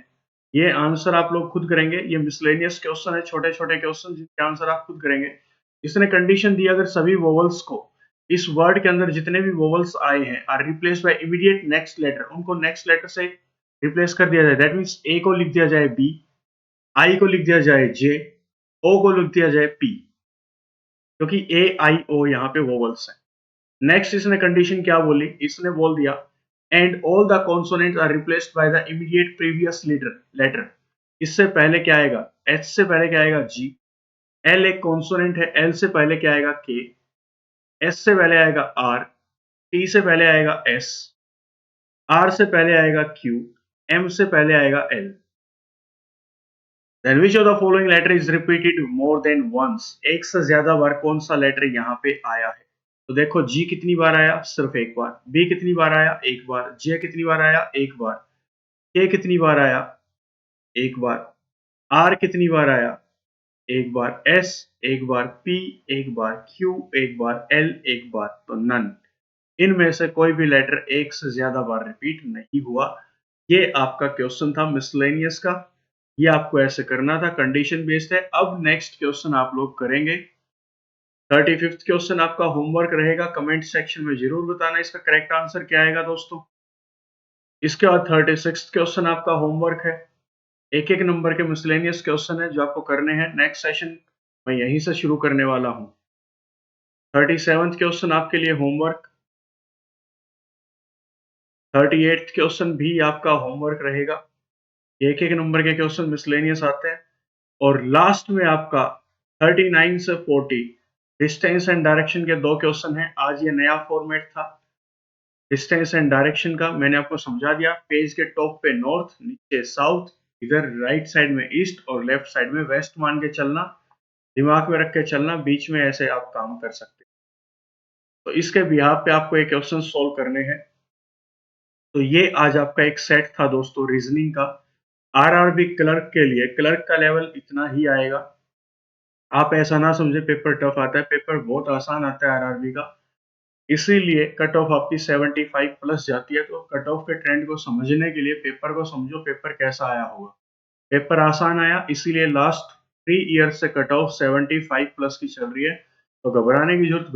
A: ये आंसर आप लोग खुद करेंगे, ये मिसलेनियस क्वेश्चन है, छोटे छोटे क्वेश्चन जिनके आंसर आप खुद करेंगे। इसने कंडीशन दी अगर सभी वोवल्स को, इस वर्ड के अंदर जितने भी वोवल्स आए हैं are replace by immediate next letter, उनको नेक्स्ट लेटर से रिप्लेस कर दिया जाए, दैट मींस ए को लिख दिया जाए बी, आई को लिख दिया जाए जे, ओ को लिख दिया जाए पी, क्योंकि ए आई ओ यहाँ पे वोवल्स है। नेक्स्ट इसने कंडीशन क्या बोली, इसने बोल दिया and all the consonants are replaced by the immediate previous letter. इससे पहले क्या आएगा, एच से पहले क्या आएगा जी, एल एक कॉन्सोनेंट है, एल से पहले क्या आएगा के, एस से पहले आएगा आर, टी से पहले आएगा एस, आर से पहले आएगा क्यू, एम से पहले आएगा L. Then which of the following letter is repeated more than once? एक से ज्यादा बार कौन सा लेटर यहाँ पे आया है? तो देखो G कितनी बार आया, सिर्फ एक बार। B कितनी बार आया, एक बार। J कितनी बार आया, एक बार। K कितनी बार आया, एक बार। R कितनी बार आया, एक बार। S एक बार। P एक बार। Q एक बार। L एक बार। तो नन, इनमें से कोई भी लेटर एक से ज्यादा बार रिपीट नहीं हुआ। ये आपका क्वेश्चन था मिसलेनियस का, ये आपको ऐसे करना था, कंडीशन बेस्ड है। अब नेक्स्ट क्वेश्चन आप लोग करेंगे। 35th क्वेश्चन आपका होमवर्क रहेगा, कमेंट सेक्शन में जरूर बताना इसका करेक्ट आंसर क्या आएगा दोस्तों। इसके बाद 36th क्वेश्चन आपका होमवर्क है। एक एक नंबर के मिसलेनियस क्वेश्चन है जो आपको करने हैं। नेक्स्ट सेशन मैं यहीं से शुरू करने वाला हूँ। 37th क्वेश्चन आपके लिए होमवर्क। 38th क्वेश्चन भी आपका होमवर्क रहेगा। एक एक नंबर के क्वेश्चन मिसलेनियस आते हैं। और लास्ट में आपका 39 से 40 डिस्टेंस एंड डायरेक्शन के दो क्वेश्चन हैं। आज ये नया फॉर्मेट था डिस्टेंस एंड डायरेक्शन का, मैंने आपको समझा दिया। पेज के टॉप पे नॉर्थ, नीचे साउथ, इधर राइट साइड में ईस्ट और लेफ्ट साइड में वेस्ट मान के चलना, दिमाग में रख के चलना, बीच में ऐसे आप काम कर सकते हैं। तो इसके बिहाफ पे आपको ये क्वेश्चन सोल्व करने हैं। तो ये आज आपका एक सेट था दोस्तों रीजनिंग का। आरआरबी क्लर्क के लिए, क्लर्क का लेवल इतना ही आएगा। आप ऐसा ना समझे पेपर टफ आता है, पेपर बहुत आसान आता है आरआरबी का। इसीलिए कट ऑफ आपकी 75 प्लस जाती है। तो कट ऑफ के ट्रेंड को समझने के लिए पेपर को समझो, पेपर कैसा आया होगा। पेपर आसान आया, इसीलिए लास्ट 3 ईयर से कट ऑफ 75 प्लस की चल रही है। तो घबराने की जरूरत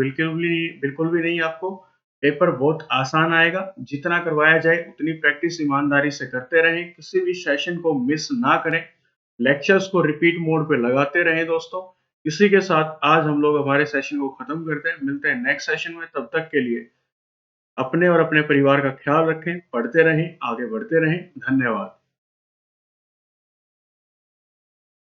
A: बिल्कुल भी नहीं आपको। पेपर बहुत आसान आएगा, जितना करवाया जाए उतनी प्रैक्टिस ईमानदारी से करते रहें, किसी भी सेशन को मिस ना करें, लेक्चर्स को रिपीट मोड पे लगाते रहें दोस्तों। इसी के साथ आज हम लोग हमारे सेशन को खत्म करते हैं। मिलते हैं नेक्स्ट सेशन में, तब तक के लिए अपने और अपने परिवार का ख्याल रखें, पढ़ते रहें, आगे बढ़ते रहें। धन्यवाद।